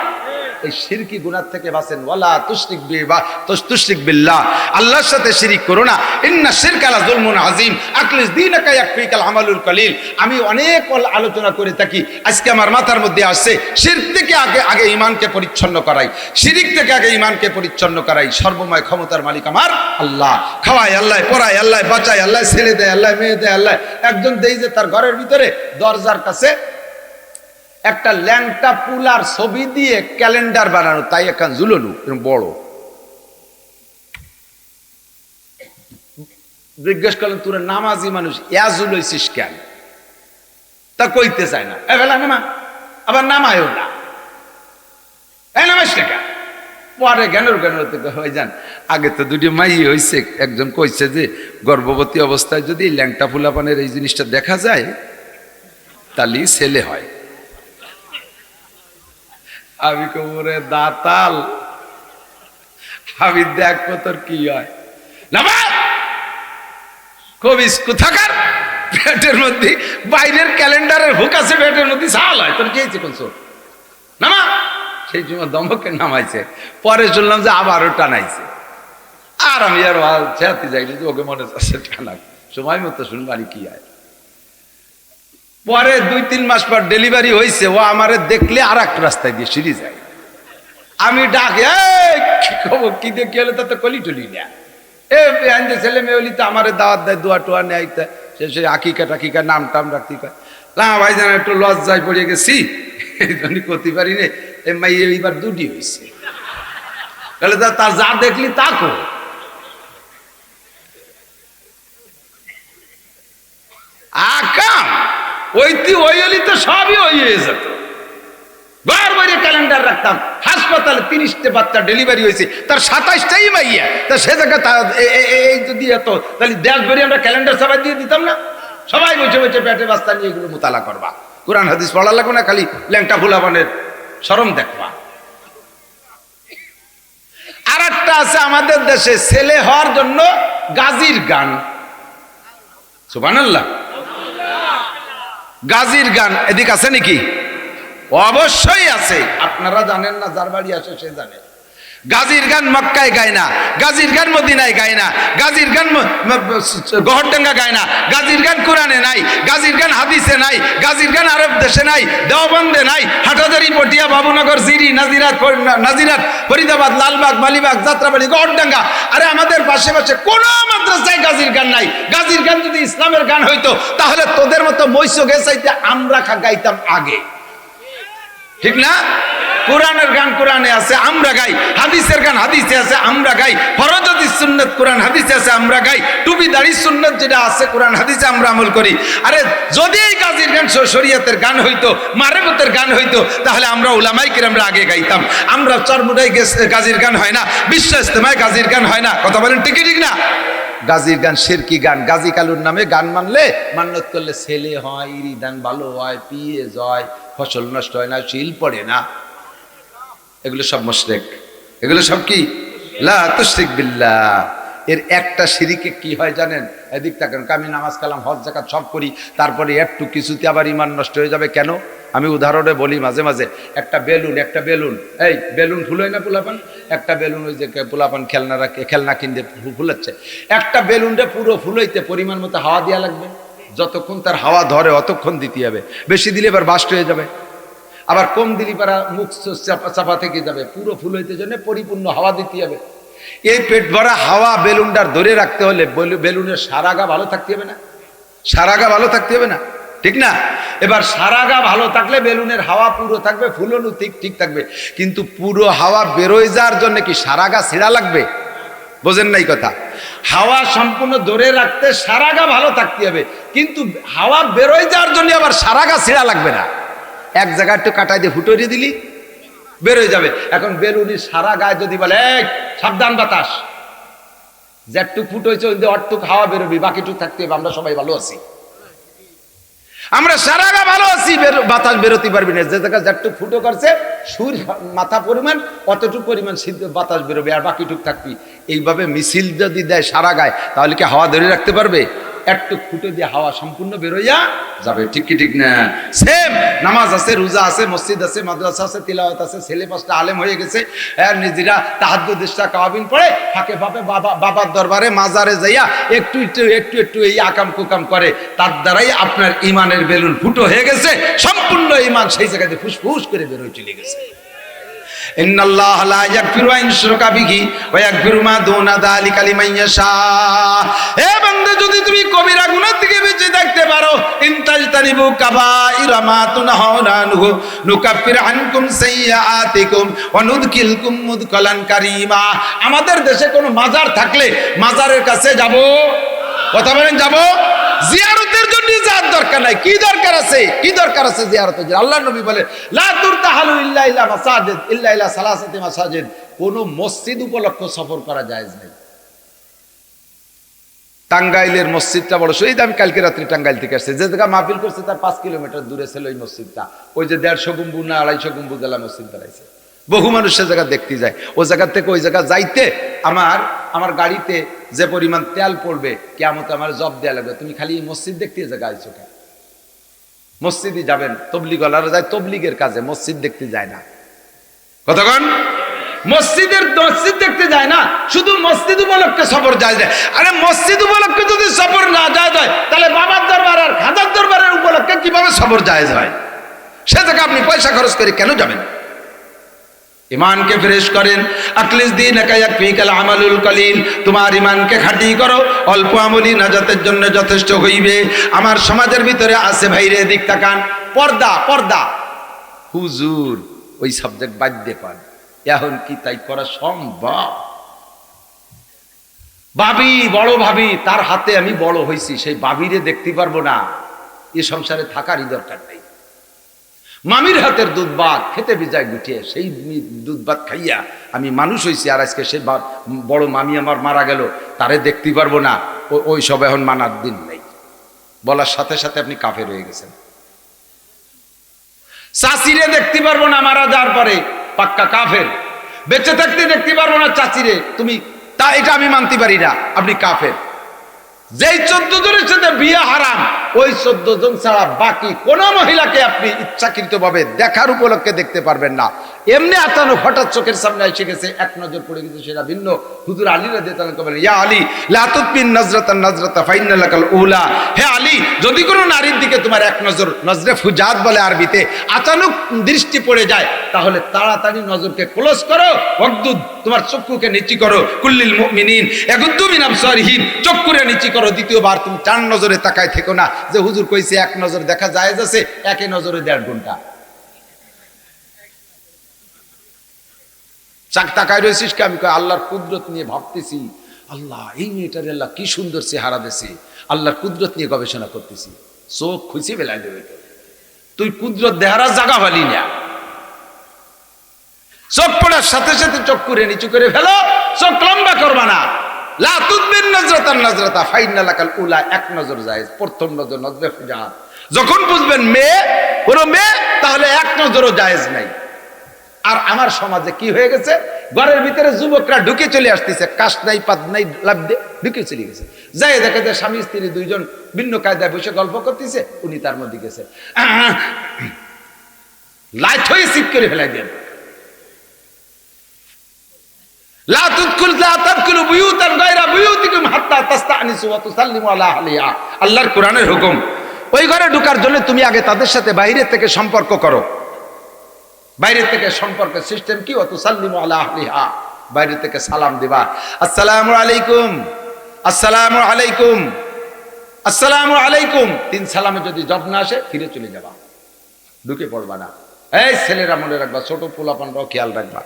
এই শিরকি গুনাহ থেকে বাঁচেন। ওয়ালা তুশরিক বিল্লাহ, আল্লাহর সাথে শিরিক করো না। ইন্না শিরকা লা যুলমুন আযীম, আকলিস দীনাকা ইয়াকফিকাল আমালুল কলিল। আমি অনেক আলোচনা করে থাকি, আজকে আমার মাথার মধ্যে আসছে, শিরক থেকে আগে ঈমানকে পরিচ্ছন্ন করাই, শিরিক থেকে আগে ঈমানকে পরিচ্ছন্ন করাই। সর্বময় ক্ষমতার মালিক আমার আল্লাহ। খাওয়ায় আল্লাহ, পড়ায় আল্লাহ, বাঁচায় আল্লাহ, ছেলে দেয় আল্লাহ, মেয়ে দেয় আল্লাহ। একজন দেই যে তার ঘরের ভিতরে দরজার কাছে একটা ল্যাংটা পুলার ছবি দিয়ে ক্যালেন্ডার বানানো, তাই এখন ঝুলনু বড়। জিজ্ঞেস করলেন, তোর নামাজি মানুষ ইয়া ঝুলইছিস কেন? তা কইতে চায় না, এবেলা নামা, আবার নামায়ও না, এই নামাইস না কেন? পরে জ্ঞানের থেকে হয়ে যান। আগে তো দুটি মাই হয়েছে, একজন কইছে যে গর্ভবতী অবস্থায় যদি ল্যাংটা ফুলাপানের এই জিনিসটা দেখা যায়, তাহলে ছেলে হয়। আমি কোমরে দাতাল, আমি দেখবো তোর কি হয়। কবিস কোথাকার, পেটের মধ্যে বাইরের ক্যালেন্ডারের হুক আছে, পেটের মধ্যে সাল হয়, তোর কি হয়েছে কোন চোখ নামা? সেই সময় দমকে নামাইছে, পরে শুনলাম যে আবারও টানাইছে। আর আমি আর চেহাতে যাইনি যে ওকে মনে চাচ্ছে টানা, সময় মতো শুনবানি কি হয়। পরে 2-3 মাস পর ডেলিভারি হয়েছে, ও আমারে দেখলে আর এক রাস্তায় দিয়ে সিঁড়ি যায়। আমি ডাকে, এই কি খবর, কি দিয়ে কি হলো, তা তো কলি টলি না। যে ছেলে মেয়ে হলি তো আমার দাওয়াত দেয়, দোয়া টোয়া নেয়, সে আকিকা টাকিকা নাম টাম রাখতে কয়। না ভাই জান, একটু লজ্জায় পড়ে গেছি, এই জন্য করতে পারি নে। মাই এইবার 2টি হয়েছে। তাহলে তার যা দেখলি তা কর। আকাম ওই হলি তো সবই হয়ে যেত। বারবারে ক্যালেন্ডার রাখতাম, হাসপাতালে 30টে বাচ্চা ডেলিভারি হয়েছে, তার 27টাই মাইয়া। তা সে জায়গায় এই যদি এত, তাহলে দেশ ভরে আমরা ক্যালেন্ডার সবাই দিয়ে দিতাম না? সবাই বসে বসে পেটে বাস্তা নিয়ে এগুলো মোতালা করবা, কোরআন হাদিস পড়া লাগবে না, খালি ল্যাংটা ফুলাবানের শরম দেখবা। আর একটা আছে আমাদের দেশে ছেলে হওয়ার জন্য গাজীর গান। সুবহানাল্লাহ। গাজীর গান এদিক আছে নাকি? অবশ্যই আছে, আপনারা জানেন না, যার বাড়ি আসে সে জানে। গাজীর গান মক্কায় গায় না, গাজীর গান মদিনায় গায় না, গাজীর গান গহরডাঙ্গা গায় না, গাজীর গান কোরআনে নাই, গাজীর গান হাদিসে নাই, গাজীর গান আরব দেশে নাই, দেওবন্দে নাই, হাটাজারি, পটিয়া, বাবুনগর, জিরি, নাজিরাত, ফরিদাবাদ, লালবাগ, মালিবাগ, যাত্রাবাড়ি, গহরডাঙ্গা। আরে আমাদের পাশে পাশে কোন মাদ্রাসায় গাজীর গান নাই। গাজীর গান যদি ইসলামের গান হইতো, তাহলে তোদের মতো মৈশো গেছাইতে আমরা গাইতাম আগে, ঠিক না? কোরআনের গান কোরআনে আছে, আমরা গাই। হাদিসের গান হাদিসে আছে, আমরা গাই। ফরজ হাদিস সুন্নাত কোরআন হাদিসে আছে, আমরা গাই। টুপি দাড়ি সুন্নাত যেটা আছে কোরআন হাদিসে আমরা আমল করি। আরে যদি এই গাজীর গান শরীয়তের গান হইতো, মারেফতের গান হইতো, তাহলে আমরা উলামায়ে কেরামরা আগে গাইতাম। আমরা চরমুটাই গাজীর গান হয় না, বিশ্ব ইজতেমায় গাজীর গান হয় না। কথা বলেন ঠিক ঠিক না? গাজীর গান শিরকি গান। গাজী কালুর নামে গান মানলে, মান্যত করলে ছেলে হয়, ইরিদান ভালো হয়, পিএস হয়, ফসল নষ্ট হয় না, শিল পড়ে না। এগুলো সব মুশরিক, এগুলো সব কি? লা তুশরিক বিল্লাহ। এর একটা শিরিকে কি হয় জানেন? এদিক তাকান। আমি নামাজ কালাম হজ যাকাত সব করি, তারপরে একটু কিছুতে আবার ইমান নষ্ট হয়ে যাবে কেন? আমি উদাহরণে বলি মাঝে মাঝে, একটা বেলুন, এই বেলুন ফুলোয় না পোলাপান, একটা বেলুন, ওই যে পোলাপান খেলনা কিনতে ফুলাচ্ছে, একটা বেলুনটা পুরো ফুলাইতে পরিমাণ মতো হাওয়া দেওয়া লাগবে। যতক্ষণ তার হাওয়া ধরে অতক্ষণ দিতে হবে, বেশি দিলে এবার বাস্ট হয়ে যাবে। আবার কম দিলি পারা মুখ চাপা থেকে যাবে। পুরো ফুল হইতে জন্য পরিপূর্ণ হাওয়া দিতে হবে। এই পেট ভরা হাওয়া বেলুনটার ধরে রাখতে হলে বেলুনের সারাগা ভালো থাকতে হবে না? সারাগা ভালো থাকতে হবে না? ঠিক না? এবার সারাগা ভালো থাকলে বেলুনের হাওয়া পুরো থাকবে, ফুলনু ঠিক থাকবে। কিন্তু পুরো হাওয়া বেরোয় যাওয়ার জন্য কি সারাগা ছিঁড়া লাগবে? বোঝেন নাই কথা? হাওয়া সম্পূর্ণ ধরে রাখতে সারাগা ভালো থাকতে হবে, কিন্তু হাওয়া বেরোয় যাওয়ার জন্য আবার সারাগা ছিঁড়া লাগবে না। এক জায়গায় একটু কাটাই দিয়ে ফুটোরিয়ে দিলি বেরোয় যাবে। এখন বেলুনের সারা গায়ে যদি বলে এই সাবধান বাতাস, যেটুক ফুটো হয়েছে ওই অটুক হাওয়া বেরোবি, বাকিটুক থাকতে হবে। আমরা সবাই ভালো আছি, আমরা সারা গা ভালো আছি, বাতাস বেরোতে পারবি না। যে জায়গায় যেটুক ফুটো করছে সুর মাথা পরিমাণ, অতটুক পরিমাণ সিদ্ধ বাতাস বেরোবে, আর বাকিটুক থাকবি। এইভাবে মিছিল যদি দেয় সারা গায়ে, তাহলে কি হাওয়া ধরে রাখতে পারবে? একটু ফুটে দিয়ে হাওয়া সম্পূর্ণ বেরোইয়া যাবে। ঠিক কি ঠিক না? সেম নামাজ আছে, রোজা আছে, মসজিদ আছে, মাদ্রাসা আছে, তিলাওয়াত আছে, ছেলে 5টা আলেম হয়ে গেছে, নিজেরা তাহাজ্জুদ ইশরা কাওয়াবিন পড়ে, ফাঁকে ফাঁকে বাবার দরবারে মাজারে যাইয়া একটু একটু এই আকাম কুকাম করে, তার দ্বারাই আপনার ইমানের বেলুন ফুটো হয়ে গেছে। সম্পূর্ণ ইমান সেই জায়গাতে ফুসফুস করে বেরোয় চলে গেছে। ইন্নাল্লাহ লা ইয়াগফিরু আন ইউশরাকা বিহি ওয়া ইয়াগফিরু মা দুনা যালিকা লিমান ইয়াশা। হে বান্দা, যদি তুমি কবিরা গুনাহ থেকে বেঁচে থাকতে পারো, ইনতাজতানিবু কাবাইরা মা তুনহাউনা আনহু নুকাফির আনকুম সাইয়্যাতিকুম ওয়া নুদখিলকুম মুদখালান কারীমা। আমাদের দেশে কোনো মাজার থাকলে মাজারের কাছে যাব। কথা বলেন, যাব? জিয়ারতের জন্য যাওয়ার দরকার নাই। কি দরকার আছে? কি দরকার আছে জিয়ারতের জন্য? আল্লাহর নবী বলে লা তুরতাহালু ইল্লা ইলা মাসাজিদ ইল্লা ইলা সালাসাতি মাসাজিদ। কোন মসজিদ উপলক্ষ সফর করা জায়েজ নেই। টাঙ্গাইলের মসজিদটা বড় শহীদ। আমি কালকে রাত্রি টাঙ্গাইল থেকে আসছি, যে জায়গা মাহফিল করছে তার 5 কিলোমিটার দূরে ছিল ওই মসজিদটা। ওই যে 150 গম্বুজ না 250 গম্বুজ আলা মসজিদ বানাইছে। বহু মানুষ সে জায়গা দেখতে যায়। ওই জায়গা থেকে ওই জায়গা যাইতে আমার গাড়িতে যে পরিমাণ তেল পড়বে, কিয়ামতে আমার জব দেয়া লাগবে। তুমি খালি মসজিদ দেখতে জায়গা আইছো কেন? মসজিদই যাবেন। তবলিগলারা যায় তবলিগের কাজে, মসজিদ দেখতে যায় না। কতক্ষণ মসজিদ দেখতে যায় না, শুধু মসজিদ উপলক্ষে সফর যায়। আরে মসজিদ উপলক্ষে যদি সফর না যায়, তাহলে বাবার দরবার আর খাজার দরবারের উপর উপলক্ষে কিভাবে সবর জায়েজ হয়, সে থেকে আপনি পয়সা খরচ করে কেন যাবেন? ইমানকে ফ্রেশ করেন। আখলিস দীনাকা ইয়াকফিকাল আমালুল কলিল, তোমার ইমানকে খাঁটি করো, অল্প আমলই নাজাতের জন্য যথেষ্ট হইবে। আমার সমাজের ভিতরে আছে ভাইরে, দিক তাকান, পর্দা পর্দা। হুজুর ওই সাবজেক্ট বাদ দিয়ে পান, এখন কি তাই করা সম্ভব? ভাবি, বড় ভাবি, তার হাতে আমি বড় হয়েছি, সেই ভাবিরে দেখতে পারবো না, এ সংসারে থাকারই দরকার নেই। মামির হাতের দুধ ভাত খেতে বিজায় গুটিয়ে, সেই দুধ ভাত খাইয়া আমি মানুষ হয়েছি, আর আজকে সে বড় মামি আমার মারা গেল, তারে দেখতে পারবো না, ওই সব এখন মানার দিন নেই। বলার সাথে সাথে আপনি কাফের হয়ে গেছেন। চাচিরে দেখতে পারবো না মারা যাওয়ার পরে, পাক্কা কাফের। বেঁচে থাকতে দেখতে পারবো না চাচিরে, তুমি তা এটা আমি মানতে পারি না, আপনি কাফের। যেই 14 জনের সাথে বিয়ে হারাম, ওই 14 জন ছাড়া বাকি কোন মহিলাকে আপনি ইচ্ছাকৃতভাবে দেখার উপলক্ষে দেখতে পারবেন না। এমনি আচানক হঠাৎ চোখের সামনে এসে গেছে, এক নজর পড়ে গেছে, সেটা ভিন্ন। হুজুর আলী রাদিয়াল্লাহু আনহু বলেন, ইয়া আলী লা তুতমিন নাজরাতান নাজরাতা ফাইন্না লাকাল উলা, হে আলী, যদি কোনো নারীর দিকে তোমার এক নজর, নজরে ফুজাত বলে আরবিতে, আচানক দৃষ্টি পড়ে যায়, তাহলে তাড়াতাড়ি নজরকে ক্লোজ করো, ওয়াগদুদ, তোমার চক্ষুকে নিচি করো, কুল্লিল মুমিনিন ইয়াগুদ্দু মিন আবসারিহিম, চক্ষুরে নিচি করো। দ্বিতীয়বার তুমি 4 নজরে তাকায় থেকো না, যে হুজুর কইছে এক নজর দেখা জায়েজ আছে, একে নজরে 1.5 ঘন্টা চাক তাকায় রয়েছিস কে? আমি আল্লাহর কুদরত নিয়ে ভাবতেছি, আল্লাহ এই মেয়েটার আল্লাহ কি সুন্দর চেহারা দেশে, আল্লাহর কুদরত নিয়ে গবেষণা করতেছি। চোখ খুশি বেলায় দেবে, তুই কুদরত দেহারা জাগা ভালি না। চোখ পড়ার সাথে সাথে চোখ করে নিচু করে ফেলো, চোখ লম্বা করবা না। লা তুতমিন নাজরাতান নাজরাতা ফাইন্না লাকাল উলা, এক নজর জায়েজ, প্রথম নজর নজরে ফুজাত। যখন বুঝবেন মেয়ে কোন মেয়ে, তাহলে এক নজরও জায়েজ নাই। আর আমার সমাজে কি হয়ে গেছে, ঘরের ভিতরে যুবকরা ঢুকে চলে আসতেছে, কাশ নাই পাত নাই, লাভ দিয়ে ঢুকে চলে গেছে। যাই দেখে যে স্বামী স্ত্রী দুইজন ভিন্ন কায়দায় বসে গল্প করতেছে, উনি তার মধ্যে গেছে, লাইট হয়ে সিট করে ফেলাই দেন। লা তুদখুল লা তাদখুলু বুয়ুতান গায়রা বুয়ুতিকুম হাত্তা তাস্তানিসু ওয়া তুসাল্লিমু আলা আহলিহা, আল্লাহর কোরআনের হুকুম। ওই ঘরে ঢোকার জন্য তুমি আগে তাদের সাথে বাইরে থেকে সম্পর্ক করো। বাইরে থেকে সম্পর্কের সিস্টেম কি? ওয়া তুসাল্লিমু আলা আহলিহা, বাইরে থেকে সালাম দিবা, আসসালামু আলাইকুম, আসসালামু আলাইকুম, আসসালামু আলাইকুম। 3 সালামে যদি জবাব না আসে, ফিরে চলে যাবা, ঢুকে পড়বা না। এই ছেলেরা মনে রাখবা, ছোট পোলাপানরাও খেয়াল রাখবা।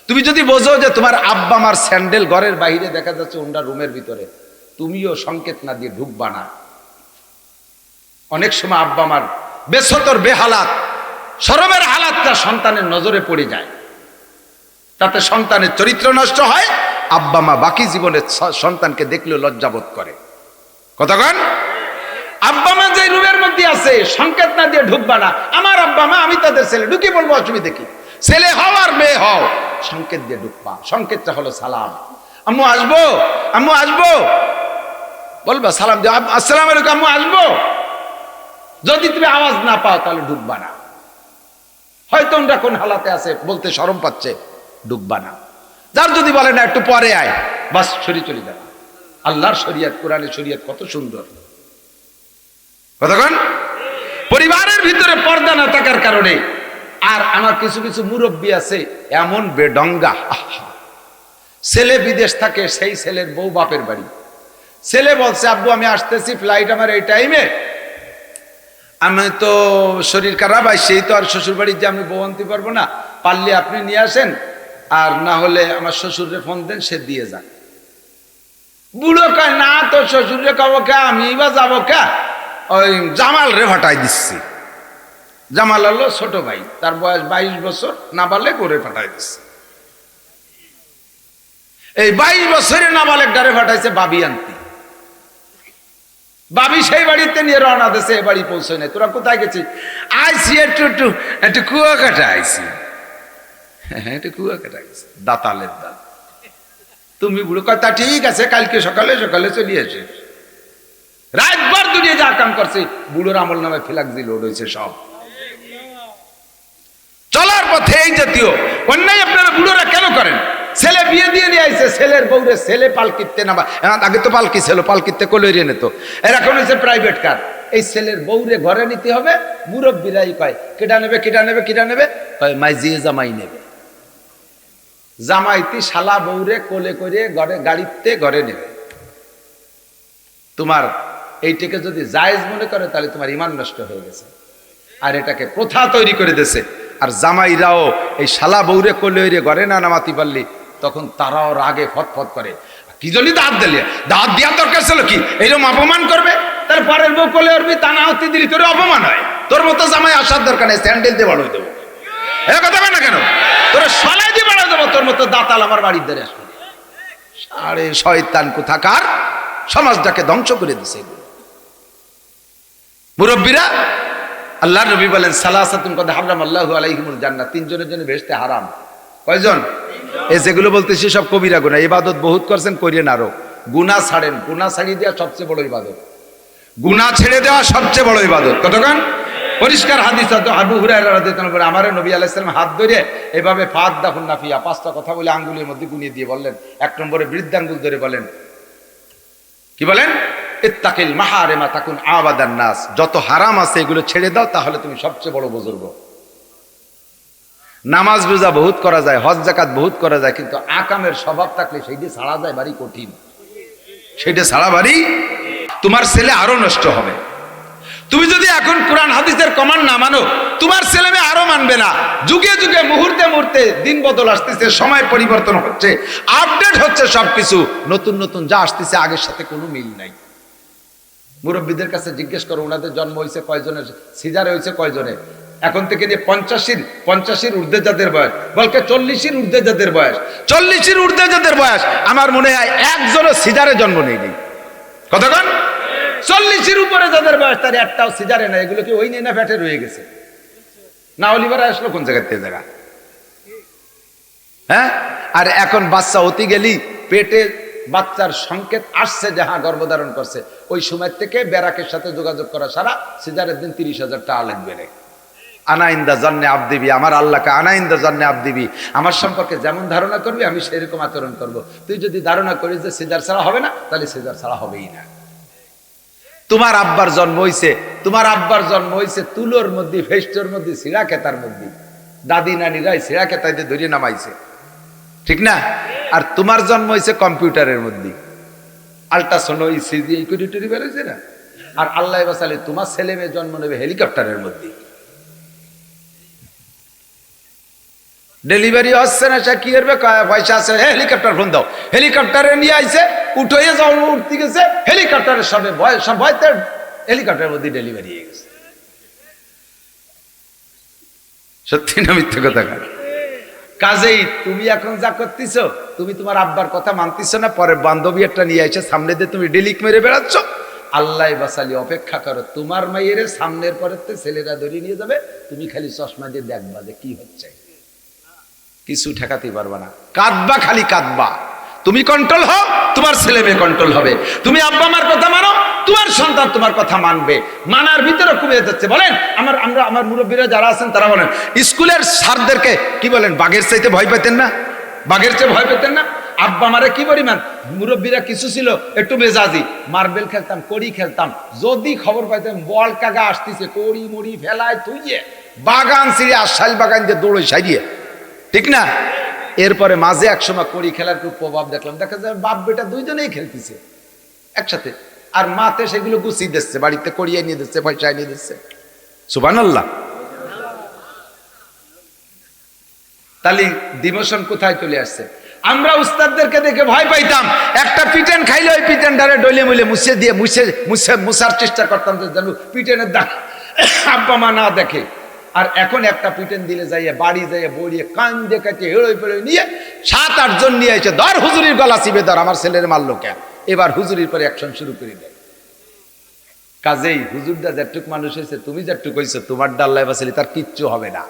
তুমি যদি বোঝো যে তোমার আব্বা মার স্যান্ডেল ঘরের বাইরে দেখা যাচ্ছে, ওন্ডা রুমের ভিতরে, তুমিও সংকেত না দিয়ে ঢুকবা না। অনেক সময় আব্বা মার বেসতর বেহালাত, শরমের হালাতটা সন্তানের নজরে পড়ে যায়, তাতে সন্তানের চরিত্র নষ্ট হয়। আব্বা মা বাকি জীবনে সন্তানকে দেখলেও লজ্জাবোধ করে। কতক্ষণ আব্বা মা যে রুমের মধ্যে আছে, সংকেত না দিয়ে ঢুকবা না। আমার আব্বা মা, আমি তাদের ছেলে, ঢুকে বলবো, অসুবিধা কি? ছেলে হও আর মেয়ে হও, সংকেত দিয়ে ঢুকবা। সংকেতটা হলো সালাম। আম্মু আসবো, আম্মু আসবো বলবা, সালাম দিয়ে আসসালামু আলাইকুম, আম্মু আসবো। যদি তুমি আওয়াজ না পাও, তাহলে ঢুকবা না। হয়তো ওরা কোন হালাতে আছে, বলতে শরম পাচ্ছে, ঢুকবা না। যার যদি বলে না একটু পরে আয়, বাস সরি চলে যাবে। আল্লাহর শরিয়ত, কোরআনের শরিয়ত কত সুন্দর। কতক্ষণ পরিবারের ভিতরে পর্দা না থাকার কারণে, আর আমার কিছু কিছু মুরব্বী আছে এমন বেডঙ্গা, ছেলে বিদেশ থাকে, সেই ছেলের বউ বাপের বাড়ি। ছেলে বলছে, আব্বু আমি আসতেছি, ফ্লাইট আমার এই টাইমে, আমি তো শরীর খারাপ, আর সেই তো আর শ্বশুর বাড়ি যে আমি বউ আনতে পারবো না, পারলে আপনি নিয়ে আসেন, আর না হলে আমার শ্বশুরে ফোন দেন, সে দিয়ে যান। বুড়ো কয়, না তো শ্বশুরে কবো কে, আমি বা যাবো কে, ওই জামাল রে ফাটাই দিচ্ছি। জামাল হলো ছোট ভাই, তার বয়স 22 বছর, না পারলে করে ফাটাই দিচ্ছে। এই 22 বছরে না বালেক ডারে ফাটাইছে বাবি আনতে। বাবি সেই বাড়িতে নিয়ে রওনা দিয়েছে, এ বাড়ি পৌঁছয় নাই। তোরা কোথায় গেছি? আইসি একটু কুয়াকাটা আইসি। হ্যাঁ, একটু কুয়াকাটা গেছে, দাতালের দাঁত। তুমি বুড়ো কথা, ঠিক আছে, কালকে সকালে সকালে চলে এসে রাতভর দুনিয়া যা কাম করছে, বুড়োর আমল নামে ফিলাক্সি লোড হয়েছে সব। চলার পথে এই জাতীয় অন্যায় আপনারা বুড়োরা কেন করেন? ছেলে বিয়ে দিয়ে নিয়ে আইছে, ছেলের বউরে ছেলে পালকিতে নামা, আগে তো পালকি ছিল, পালকিতে কোলে নিত, এরকম হচ্ছে প্রাইভেট কার। এই ছেলের বউরে ঘরে নিতে হবে। মুরব্বীরাই কয় কেটা নেবে কেটা নেবে কেটা নেবে, কয় মাইজিয়ে জামাই নেবে। জামাইতি শালা বউরে কোলে করে ঘরে গাড়িতে ঘরে নেবে। তোমার এইটাকে যদি জায়েজ মনে করে তাহলে তোমার ঈমান নষ্ট হয়ে গেছে, আর এটাকে প্রথা তৈরি করে দিয়েছে। আর জামাইরাও এই শালা বউরে কোলে ঘরে না নামাতি পারলি তখন তারাও রাগে ফটফট করে, কি জন্য দাঁত দিলে, দাঁত দেওয়ার দরকার ছিল কি, এইরকম অপমান করবে। তার পরের বউ কোলে উঠবি, তা না হতে দিলি তোর অপমান হয়। তোর মতো জামাই আসার দরকার নেই, স্যান্ডেল দিয়ে বাড়াই দেবো। এ কথা না কেন, তোর সলাই দিয়ে বাড়াই দেবো। তোর মতো দাঁতাল আমার বাড়ির ধারে আসবে। আরে শয়তান কোথাকার, সমাজটাকে ধ্বংস করে দিছে। মুরব্বীরা, আল্লাহ নবী বলেন সালাসাতুন কদ হারামাল্লাহু আলাইহিমুল জান্নাহ, তিনজনের জন্য বেহেশতে হারাম। কয়জন? এই যেগুলো বলতেছি সব কবিরা গুনাহ। ইবাদত বহুত করছেন, করিয়েন আরো। গুনাহ ছাড়েন, গুনাহ ছাড়িয়ে দেওয়া সবচেয়ে বড় ইবাদত। গুনাহ ছেড়ে দেওয়া সবচেয়ে বড় ইবাদত। কতক্ষণ পরিষ্কার হাদিস আছে, আবু হুরায়রা রাদিয়াল্লাহু আনহু আমারে নবী আলাইহিস সালাম হাত ধরে এভাবে ফাদ্দাহুন নাফিয়া, পাঁচটা কথা বলে আঙ্গুলের মধ্যে গুনিয়ে দিয়ে বললেন, এক নম্বরে বৃদ্ধাঙ্গুল ধরে বলেন, কি বলেন? ইত্তাকিল মাহারিমা তাকুন আবাদান নাস, যত হারাম আছে এগুলো ছেড়ে দাও, তাহলে তুমি সবচেয়ে বড় বুজুর্গ। নামাজ রোজা বহুত করা যায়, হজ যাকাত বহুত করা যায়, কিন্তু আকামের স্বভাব থাকলে সেইটা ছাড়া যায় বাড়ি কঠিন। সেইটা ছাড়া বাড়ি, তোমার ছেলে আরো নষ্ট হবে। তুমি যদি এখন কোরআন হাদিসের কমান্ড না মানো, তোমার ছেলে মেয়ে আরো মানবে না। যুগে যুগে মুহূর্তে মুহূর্তে দিন বদল আসতেছে, সময় পরিবর্তন হচ্ছে, আপডেট হচ্ছে সবকিছু, নতুন নতুন যা আসতেছে আগের সাথে কোনো মিল নাই। মুরব্বীদের কাছে জিজ্ঞেস করো, ওনাদের জন্ম হয়েছে কয়জনের, সিজারে হয়েছে কয়জনের, এখন থেকে যে 50-এর ঊর্ধ্বে যাদের বয়স, বলকে 40-এর ঊর্ধ্বে যাদের বয়স, 40-এর ঊর্ধ্বে যাদের বয়স, আমার মনে হয় একজনও সিজারে জন্ম নেয়নি। কতক্ষণ? 40-এর উপরে যাদের বয়স, তার একটাও সিজারে না। এগুলো কি ওই নিয়ে না ফ্যাটে রয়ে গেছে? না অলিভারা আসলো কোন জায়গার থেকে জায়গা? হ্যাঁ, আর এখন বাচ্চা অতি গেলি পেটে বাচ্চার সংকেত আসছে যে হ্যাঁ গর্ভধারণ করছে, ওই সময় থেকে ব্যারাকের সাথে যোগাযোগ করা সারা সিজারের দিন 30,000 টাকা লাগবে রে। আনাইন্দা জান্নে আবদিবি, আমার আল্লাহকে আনাইন্দা জান্নে আবদিবি, আমার সম্পর্কে যেমন ধারণা করবি আমি সেরকম আচরণ করব। তুই যদি ধারণা করিস যে সিজার ছাড়া হবে না, তাহলে সিজার ছাড়া হবেই না। তোমার আব্বার জন্ম হইছে, তোমার আব্বার জন্ম হইছে তুলোর মধ্যে, ফেস্টোর মধ্যে, সিরা খেতার মধ্যে, দাদি নানিরাই সিরা খেতাইতে ধরিয়ে নামাইছে, ঠিক না? আর তোমার জন্ম হয়েছে কম্পিউটারের মধ্যে, আল্ট্রাসাউন্ড ইসিজি এই করিটরি বেরোছে না। আর আল্লাহ বাসালে তোমার ছেলে মেয়ে জন্ম নেবে হেলিকপ্টারের মধ্যে। ডেলিভারি হচ্ছে না, সে কি করবে, পয়সা আছে, হেলিকপ্টার ফোন দাও, হেলিকপ্টারে নিয়ে আইছে, উঠে যাও, উঠতে গেছে হেলিকপ্টারের সব ভয়তে হেলিকপ্টারের মধ্যে ডেলিভারি হয়ে গেছে। সত্যি না মিথ্যে কথা? কাজেই তুমি এখন যা করতেছ, তুমি তোমার আব্বার কথা মানতেছ না, পরে বান্ধবী একটা নিয়ে আসে সামনে দিয়ে তুমি ডিলিক মেরে বেড়াচ্ছ। আল্লাহ বাসালি অপেক্ষা করো, তোমার মাইয়ের সামনের পরে ছেলেরা ধরিয়ে নিয়ে যাবে, তুমি খালি চশমা দিয়ে দেখবা যে কি হচ্ছে, কিছু ঠেকাতে পারবা না, কাঁদবা, খালি কাঁদবা। তুমি কন্ট্রোল হও, তোমার ছেলে মেয়ে কন্ট্রোল হবে। তুমি আব্বা মার কথা মানো, তোমার সন্তান তোমার কথা মানবে। মানার ভিতরে কমে যাচ্ছে। বলেন আমার মুরব্বীরা যারা আছেন তারা বলেন, স্কুলের স্যারদেরকে কি বলেন, বাঘের চাইতে ভয় পেতেন না? বাঘের চেয়ে ভয় পেতেন না? আব্বা মারে কি পরিমাণ, মুরব্বীরা কিছু ছিল একটু মেজাজি, মার্বেল খেলতাম, কড়ি খেলতাম, যদি খবর পাইতাম বল কাগা আসতেছে, কড়ি মুড়ি ফেলায় থুইয়ে বাগান ছিঁড়ে আশাল বাগান দিয়ে দৌড়ে সারিয়ে, ঠিক না? এরপরে মাঝে একসময় কড়ি খেলার খুব প্রভাব দেখলাম, দেখা যায় বাপ বেটা দুইজনেই খেলতেছে একসাথে, আর মাতে সেগুলো গুছিয়ে দিচ্ছে, বাড়িতে কড়িয়ে নিয়ে দিচ্ছে, পয়সা নিয়ে দিচ্ছে। সুবহানাল্লাহ। তাহলে ডিমোশন কোথায় চলে আসছে? আমরা উস্তাদদেরকে দেখে ভয় পাইতাম, একটা পিটেন খাইলে ওই পিটেনটারে ডলে মুলে মুছে দিয়ে মুছার চেষ্টা করতাম যে যেন পিটেনের দাগ আব্বা মা না দেখে। আর এখন একটা পিটেন দিলে যাইয়ে বাড়ি যাইয়ে বড়িয়ে কান দেখাচ্ছে হেড়োই পেড়োই নিয়ে 7-8 জন নিয়ে এসে ধর হুজুরির গলা চিপে ধর, আমার ছেলের মারলো কেন, এবার হুজুরির পরে অ্যাকশন শুরু করে দেয়। কাজেই হুজুরটা যেটুক মানুষ হয়েছে, তুমি যেটুক হয়েছো, তোমার ডাল্লাই বাসালি তার কিচ্ছু হবে না।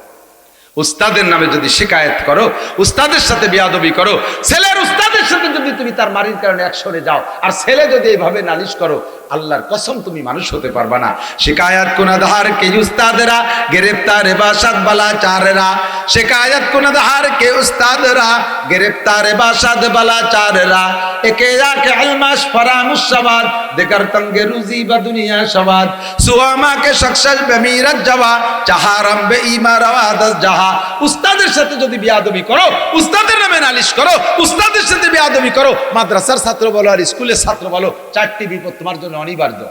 উস্তাদের নামে যদি শিকায়েত করো, উস্তাদের সাথে বেয়াদবি করো, ছেলের উস্তাদের সাথে যদি তুমি তার মারির কারণে অ্যাকশনে যাও, আর ছেলে যদি এইভাবে নালিশ করো, আল্লাহর কসম তুমি মানুষ হতে পারবা না। শিকায়াত কুনাধার কে উস্তাদরা গ্রেফতার বাসাদ বালা চারেরা, শিকায়াত কুনাধার কে উস্তাদরা গ্রেফতার বাসাদ বালা চারেরা, একে আকে আলমাস ফরামুস সবাদ দেকার তঙ্গে রুজি বা দুনিয়া সবাদ, সুয়ামা কে শখসজ বেমিরাত জাওয়া চাহারাম বে ইমারাওয়াদ জাহা। উস্তাদের সাথে যদি বিয়াদবি করো, উস্তাদের নামে নালিশ করো, উস্তাদের সাথে বিয়াদবি করো, মাদ্রাসার ছাত্র বলো আর স্কুলের ছাত্র বলো, চারটি বিপদ তোমার জন্য অনিবার্য।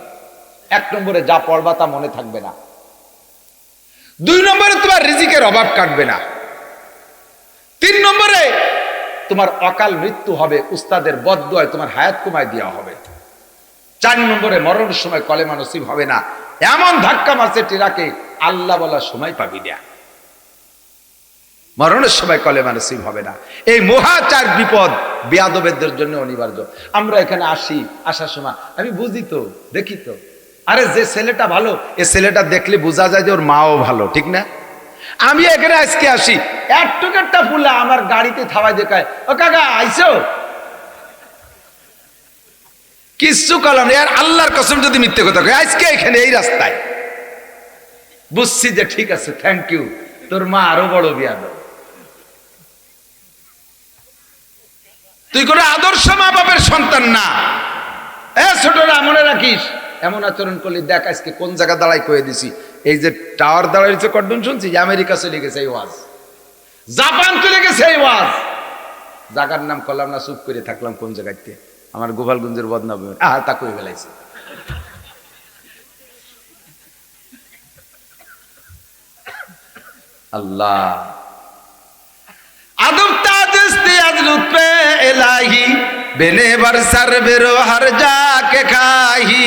1 নম্বরে যা পড়বা তা মনে থাকবে না, 2 নম্বরে তোমার রিজিকের অভাব কাটবে না, 3 নম্বরে তোমার অকাল মৃত্যু হবে, উস্তাদের বদদুয়ায় তোমার হায়াত কমায় দেওয়া হবে, 4 নম্বরে মরণের সময় কলেমা নসিব হবে না, এমন ধাক্কা মারছে টিরাকে আল্লাহ বলার সময় পাবি না, মরণের সময় কলেমা নসিব হবে না। এই মহা 4 বিপদ বেয়াদবের জন্য অনিবার্য। আমরা এখানে আসি, আসার সময় আমি বুঝি তো, দেখি তো, আরে যে ছেলেটা ভালো এ ছেলেটা দেখলে বোঝা যায় যে ওর মাও ভালো, ঠিক না? আমি এখানে আজকে আসি, একটা ফুলা আমার গাড়িতে থাওয়াই দেখায়, ও কাকা আইসো, কিচ্ছু কলাম আর আল্লাহর কসম যদি মিথ্যে কথা কয়, আজকে এখানে এই রাস্তায় বুঝছি যে ঠিক আছে, থ্যাংক ইউ, তোর মা আরো বড় বিয়াদব। তুই কোনো আদর্শ মা বাপের সন্তান না। এ ছোটরা মনে রাখিস, এমন আচরণ করলে দেখ আজকে কোন জায়গা দাঁড়াই কয়ে দিছি। এই যে টাওয়ার দাঁড়াইছে কর্ডন শুনছি, আমেরিকা চলে গেছে এই ওয়াজ, জাপান চলে গেছে এই ওয়াজ, জায়গার নাম করলাম না, চুপ করে থাকলাম কোন জায়গাতে, আমার গোপালগঞ্জের বদনাম তা কই ফেলাইছে। আল্লাহ আদম তাজস্তি আজ লুৎফে ইলাহি বেনে বরসর বেরো হর জাকে খাহি।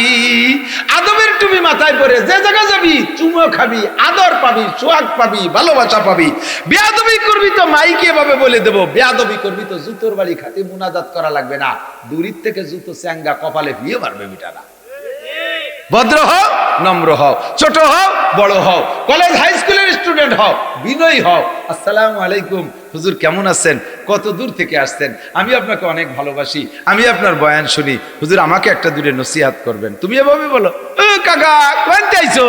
আদমের তুমি মাথায় পরে যে জায়গা যাবি চুমো খাবি, আদর পাবি, সোহাগ পাবি, ভালোবাসা পাবি। বেয়াদবি করবি তো মাইকে ভাবে বলে দেবো, বেয়াদবি করবি তো জুতোর বাড়ি খাতে মুনাজাত করা লাগবে না, দূরির থেকে জুতো চ্যাঙ্গা কপালে ভিয়ে মারবে বিটারা। ভদ্র হও, নম্র হও, ছোট হও, বড় হও, কলেজ হাই স্কুলের স্টুডেন্ট হও, বিনয়ী হও। আসসালামু আলাইকুম হুজুর, কেমন আছেন, কত দূর থেকে আসছেন, আমি আপনাকে অনেক ভালোবাসি, আমি আপনার বয়ান শুনি, হুজুর আমাকে একটা দূরে নসিহাত করবেন। তুমি এভাবে বলো, ও কাকা কোনতে আইছো,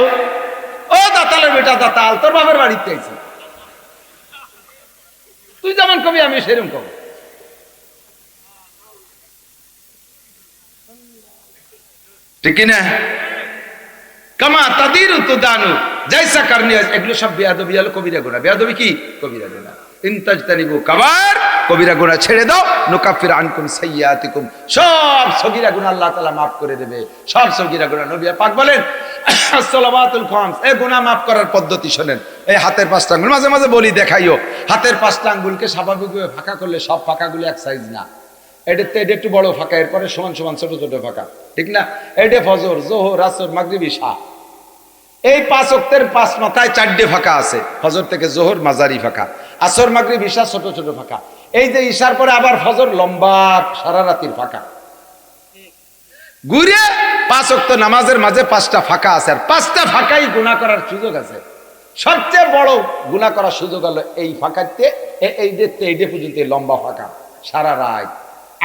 ও দাতালের বেটা দাতাল, তোর বাবার বাড়িতে আইছো। তুই যেমন কবি আমি সেরকম কব। ঠিক না? কামা তাদির তো দানু জৈসা করনি, এগুলো সব বেয়াদবি হলো, কবিরা গুনাহ। বেয়াদবি কি? কবিরা গুনাহ। ইনতাজতানিবু কাবার, কবিরা গুনাহ ছেড়ে দাও, নুকাফির আনকুম সাইয়্যাতিকুম, সব সগীরা গুনাহ আল্লাহ তাআলা maaf করে দেবে, সব সগীরা গুনাহ। নবী পাক বলেন আসসালামাতুল খামস, এই গুনাহ maaf করার পদ্ধতি শুনেন। এই হাতের 5টা আঙ্গুল, মাঝে মাঝে বলি দেখাইও, হাতের 5টা আঙ্গুলকে স্বাভাবিকভাবে ফাঁকা করলে সব ফাঁকাগুলো এক সাইজ না, এটা একটু বড় ফাঁকা, এরপরে সমান সমান ছোট ছোট ফাঁকা, ঠিক না? এটা ফজর, যোহর, আসর, মাগরিব, ইশা, এই 5 ওয়াক্তের 5 মাথায় 4টে ফাঁকা আছে। ফজর থেকে যোহর মাঝারি ফাঁকা, আসর, মাগরিব, ইশা ছোট ছোট ফাঁকা, এই যে ইশার পরে আবার ফজর লম্বা সারা রাতের ফাঁকা, ঘুরে 5 ওয়াক্ত নামাজের মাঝে 5টা ফাঁকা আছে। আর 5টা ফাঁকাই গুনাহ করার সুযোগ আছে। সবচেয়ে বড় গুনাহ করার সুযোগ হলো এই ফাঁকাতে, এই দেখতে এই পর্যন্ত লম্বা ফাঁকা সারা রাত।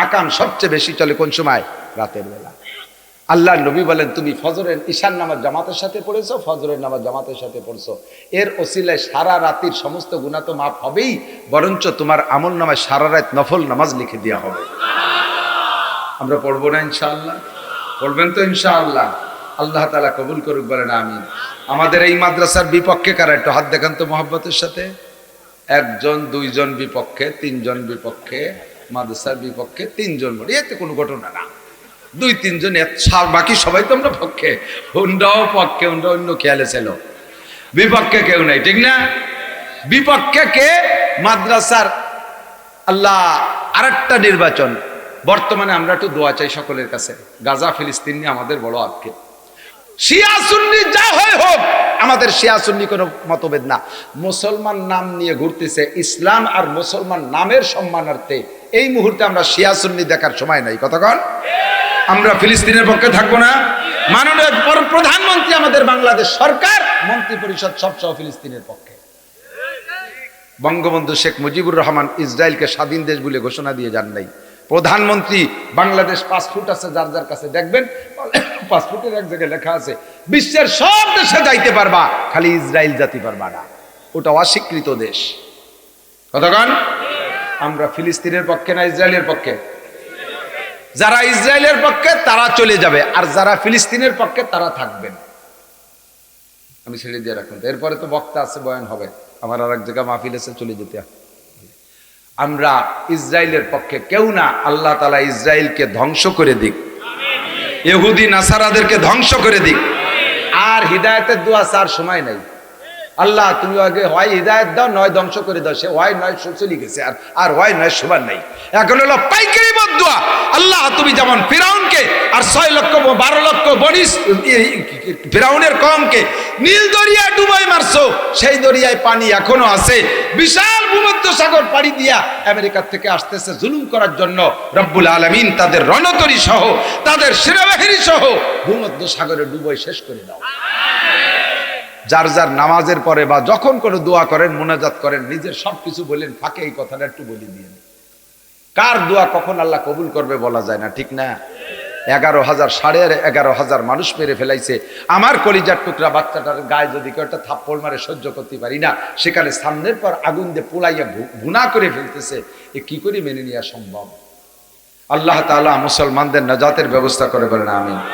আকাম সবচেয়ে বেশি চলে কোন সময়? রাতের বেলা। আল্লাহ নবী বলেন, তুমি ফজরের ঈশার নামাজ জামাতের সাথে পড়েছো, ফজরের নামাজ জামাতের সাথে পড়ছো, এর ওসিলায় সারা রাতের সমস্ত গুনাহ তো মাফ হবেই, বরঞ্চ তোমার আমল নামায় সারা রাত নফল নামাজ লিখে দেওয়া হবে। আমরা পড়বো না ইনশাআল্লাহ? পড়বেন তো ইনশাআল্লাহ? আল্লাহ তাআলা কবুল করুক, বলেন আমিন। আমাদের এই মাদ্রাসার বিপক্ষে কারা, একটু হাত দেখান তো মহব্বতের সাথে। 1 জন, 2 জন বিপক্ষে, 3 জন বিপক্ষে, মাদ্রাসার বিপক্ষে 3 জন। এতে কোনো ঘটনা না, 2-3 জন, বাকি সবাই তো আমরা পক্ষে। হুন্ডাও পক্ষে, হুন্ডা অন্য খেয়ালে ছিল, বিপক্ষে কেউ নাই, ঠিক না? বিপক্ষে কে? মাদ্রাসার। আল্লাহ আরেকটা নির্বাচন, বর্তমানে আমরা একটু দোয়া চাই সকলের কাছে। গাজা ফিলিস্তিন নিয়ে আমাদের বড় আক্ষেপ। শিয়া সুন্নি যা হয় হোক, আমাদের শিয়া সুন্নি কোনো মতভেদ না। মুসলমান নাম নিয়ে ঘুরতেছে, ইসলাম আর মুসলমান নামের সম্মানার্থে এই মুহূর্তে আমরা শিয়া সুন্নি দেখার সময় নাই। কতক্ষণ আমরা ফিলিস্তিনের পক্ষে থাকবো না? মাননীয় প্রধানমন্ত্রী আমাদের বাংলাদেশ সরকার, মন্ত্রী পরিষদ সব সহ ফিলিস্তিনের পক্ষে। বঙ্গবন্ধু শেখ মুজিবুর রহমান ইসরায়েলকে স্বাধীন দেশ বলে ঘোষণা দিয়ে যান নাই। প্রধানমন্ত্রী বাংলাদেশ 5 ফুট আছে যার যার কাছে, দেখবেন পাসপোর্টের এক জায়গায় লেখা আছে বিশ্বের সব দেশে যাইতে পারবা, খালি ইসরায়েল জাতি পারবা না, ওটা অস্বীকৃত দেশ। কতক্ষণ? আমরা ফিলিস্তিনের পক্ষে না ইসরায়েলের পক্ষে? যারা ইসরায়েলের পক্ষে তারা চলে যাবে, আর যারা ফিলিস্তিনের পক্ষে তারা থাকবেন। আমি ছেড়ে দিয়ে রাখুন, এরপরে তো বক্তা আছে, বয়ান হবে, আমার আর এক জায়গায় মাহফিল আছে, চলে যেতে হবে। আমরা ইসরায়েলের পক্ষে কেউ না। আল্লাহ তাআলা ইসরায়েলকে ধ্বংস করে দিক, ইহুদি নাসারাদেরকে ধ্বংস করে দিক। আর হিদায়াতের দোয়া চার সময় নাই। আল্লাহ তুমি আগে হয় হিদায়াত দাও, নয় ধ্বংস করে দাও। সে হয় নয় চলে গেছে, আর হয় নয় সবার নাই। এখন হলো পাইকারি বদদুয়া। আল্লাহ তুমি যেমন ফিরাউনকে আর 6,12,00,000 বনি ফিরাউনের কওমকে নীল দরিয়া ডুবাই মারছো, সেই দরিয়ায় পানি এখনো আছে। বিশাল ভূমধ্য সাগর পাড়ি দিয়া আমেরিকার থেকে আসতেছে জুলুম করার জন্য। রব্বুল আলামিন তাদের রণতরী সহ, তাদের সেনাবাহিনী সহ ভূমধ্য সাগরে ডুবাই শেষ করে দাও। যার যার নামাজের পরে বা যখন কোনো দোয়া করেন, মুনাজাত করেন, নিজের সবকিছু বলেন, ফাঁকে এই কথাটা একটু বলে দিয়ে। কার দোয়া কখন আল্লাহ কবুল করবে বলা যায় না, ঠিক না? 11,000 11,500 মানুষ মেরে ফেলাইছে। আমার কলিজার টুকরা বাচ্চাটার গায়ে যদি কেউ একটা থাপ্পড় মারে সহ্য করতে পারি না, সেখানে সামনের পর আগুন দিয়ে পোড়াইয়া ভুনা করে ফেলতেছে, এ কি করে মেনে নেওয়া সম্ভব? আল্লাহ তাআলা মুসলমানদের নাজাতের ব্যবস্থা করে বলেন আমিন।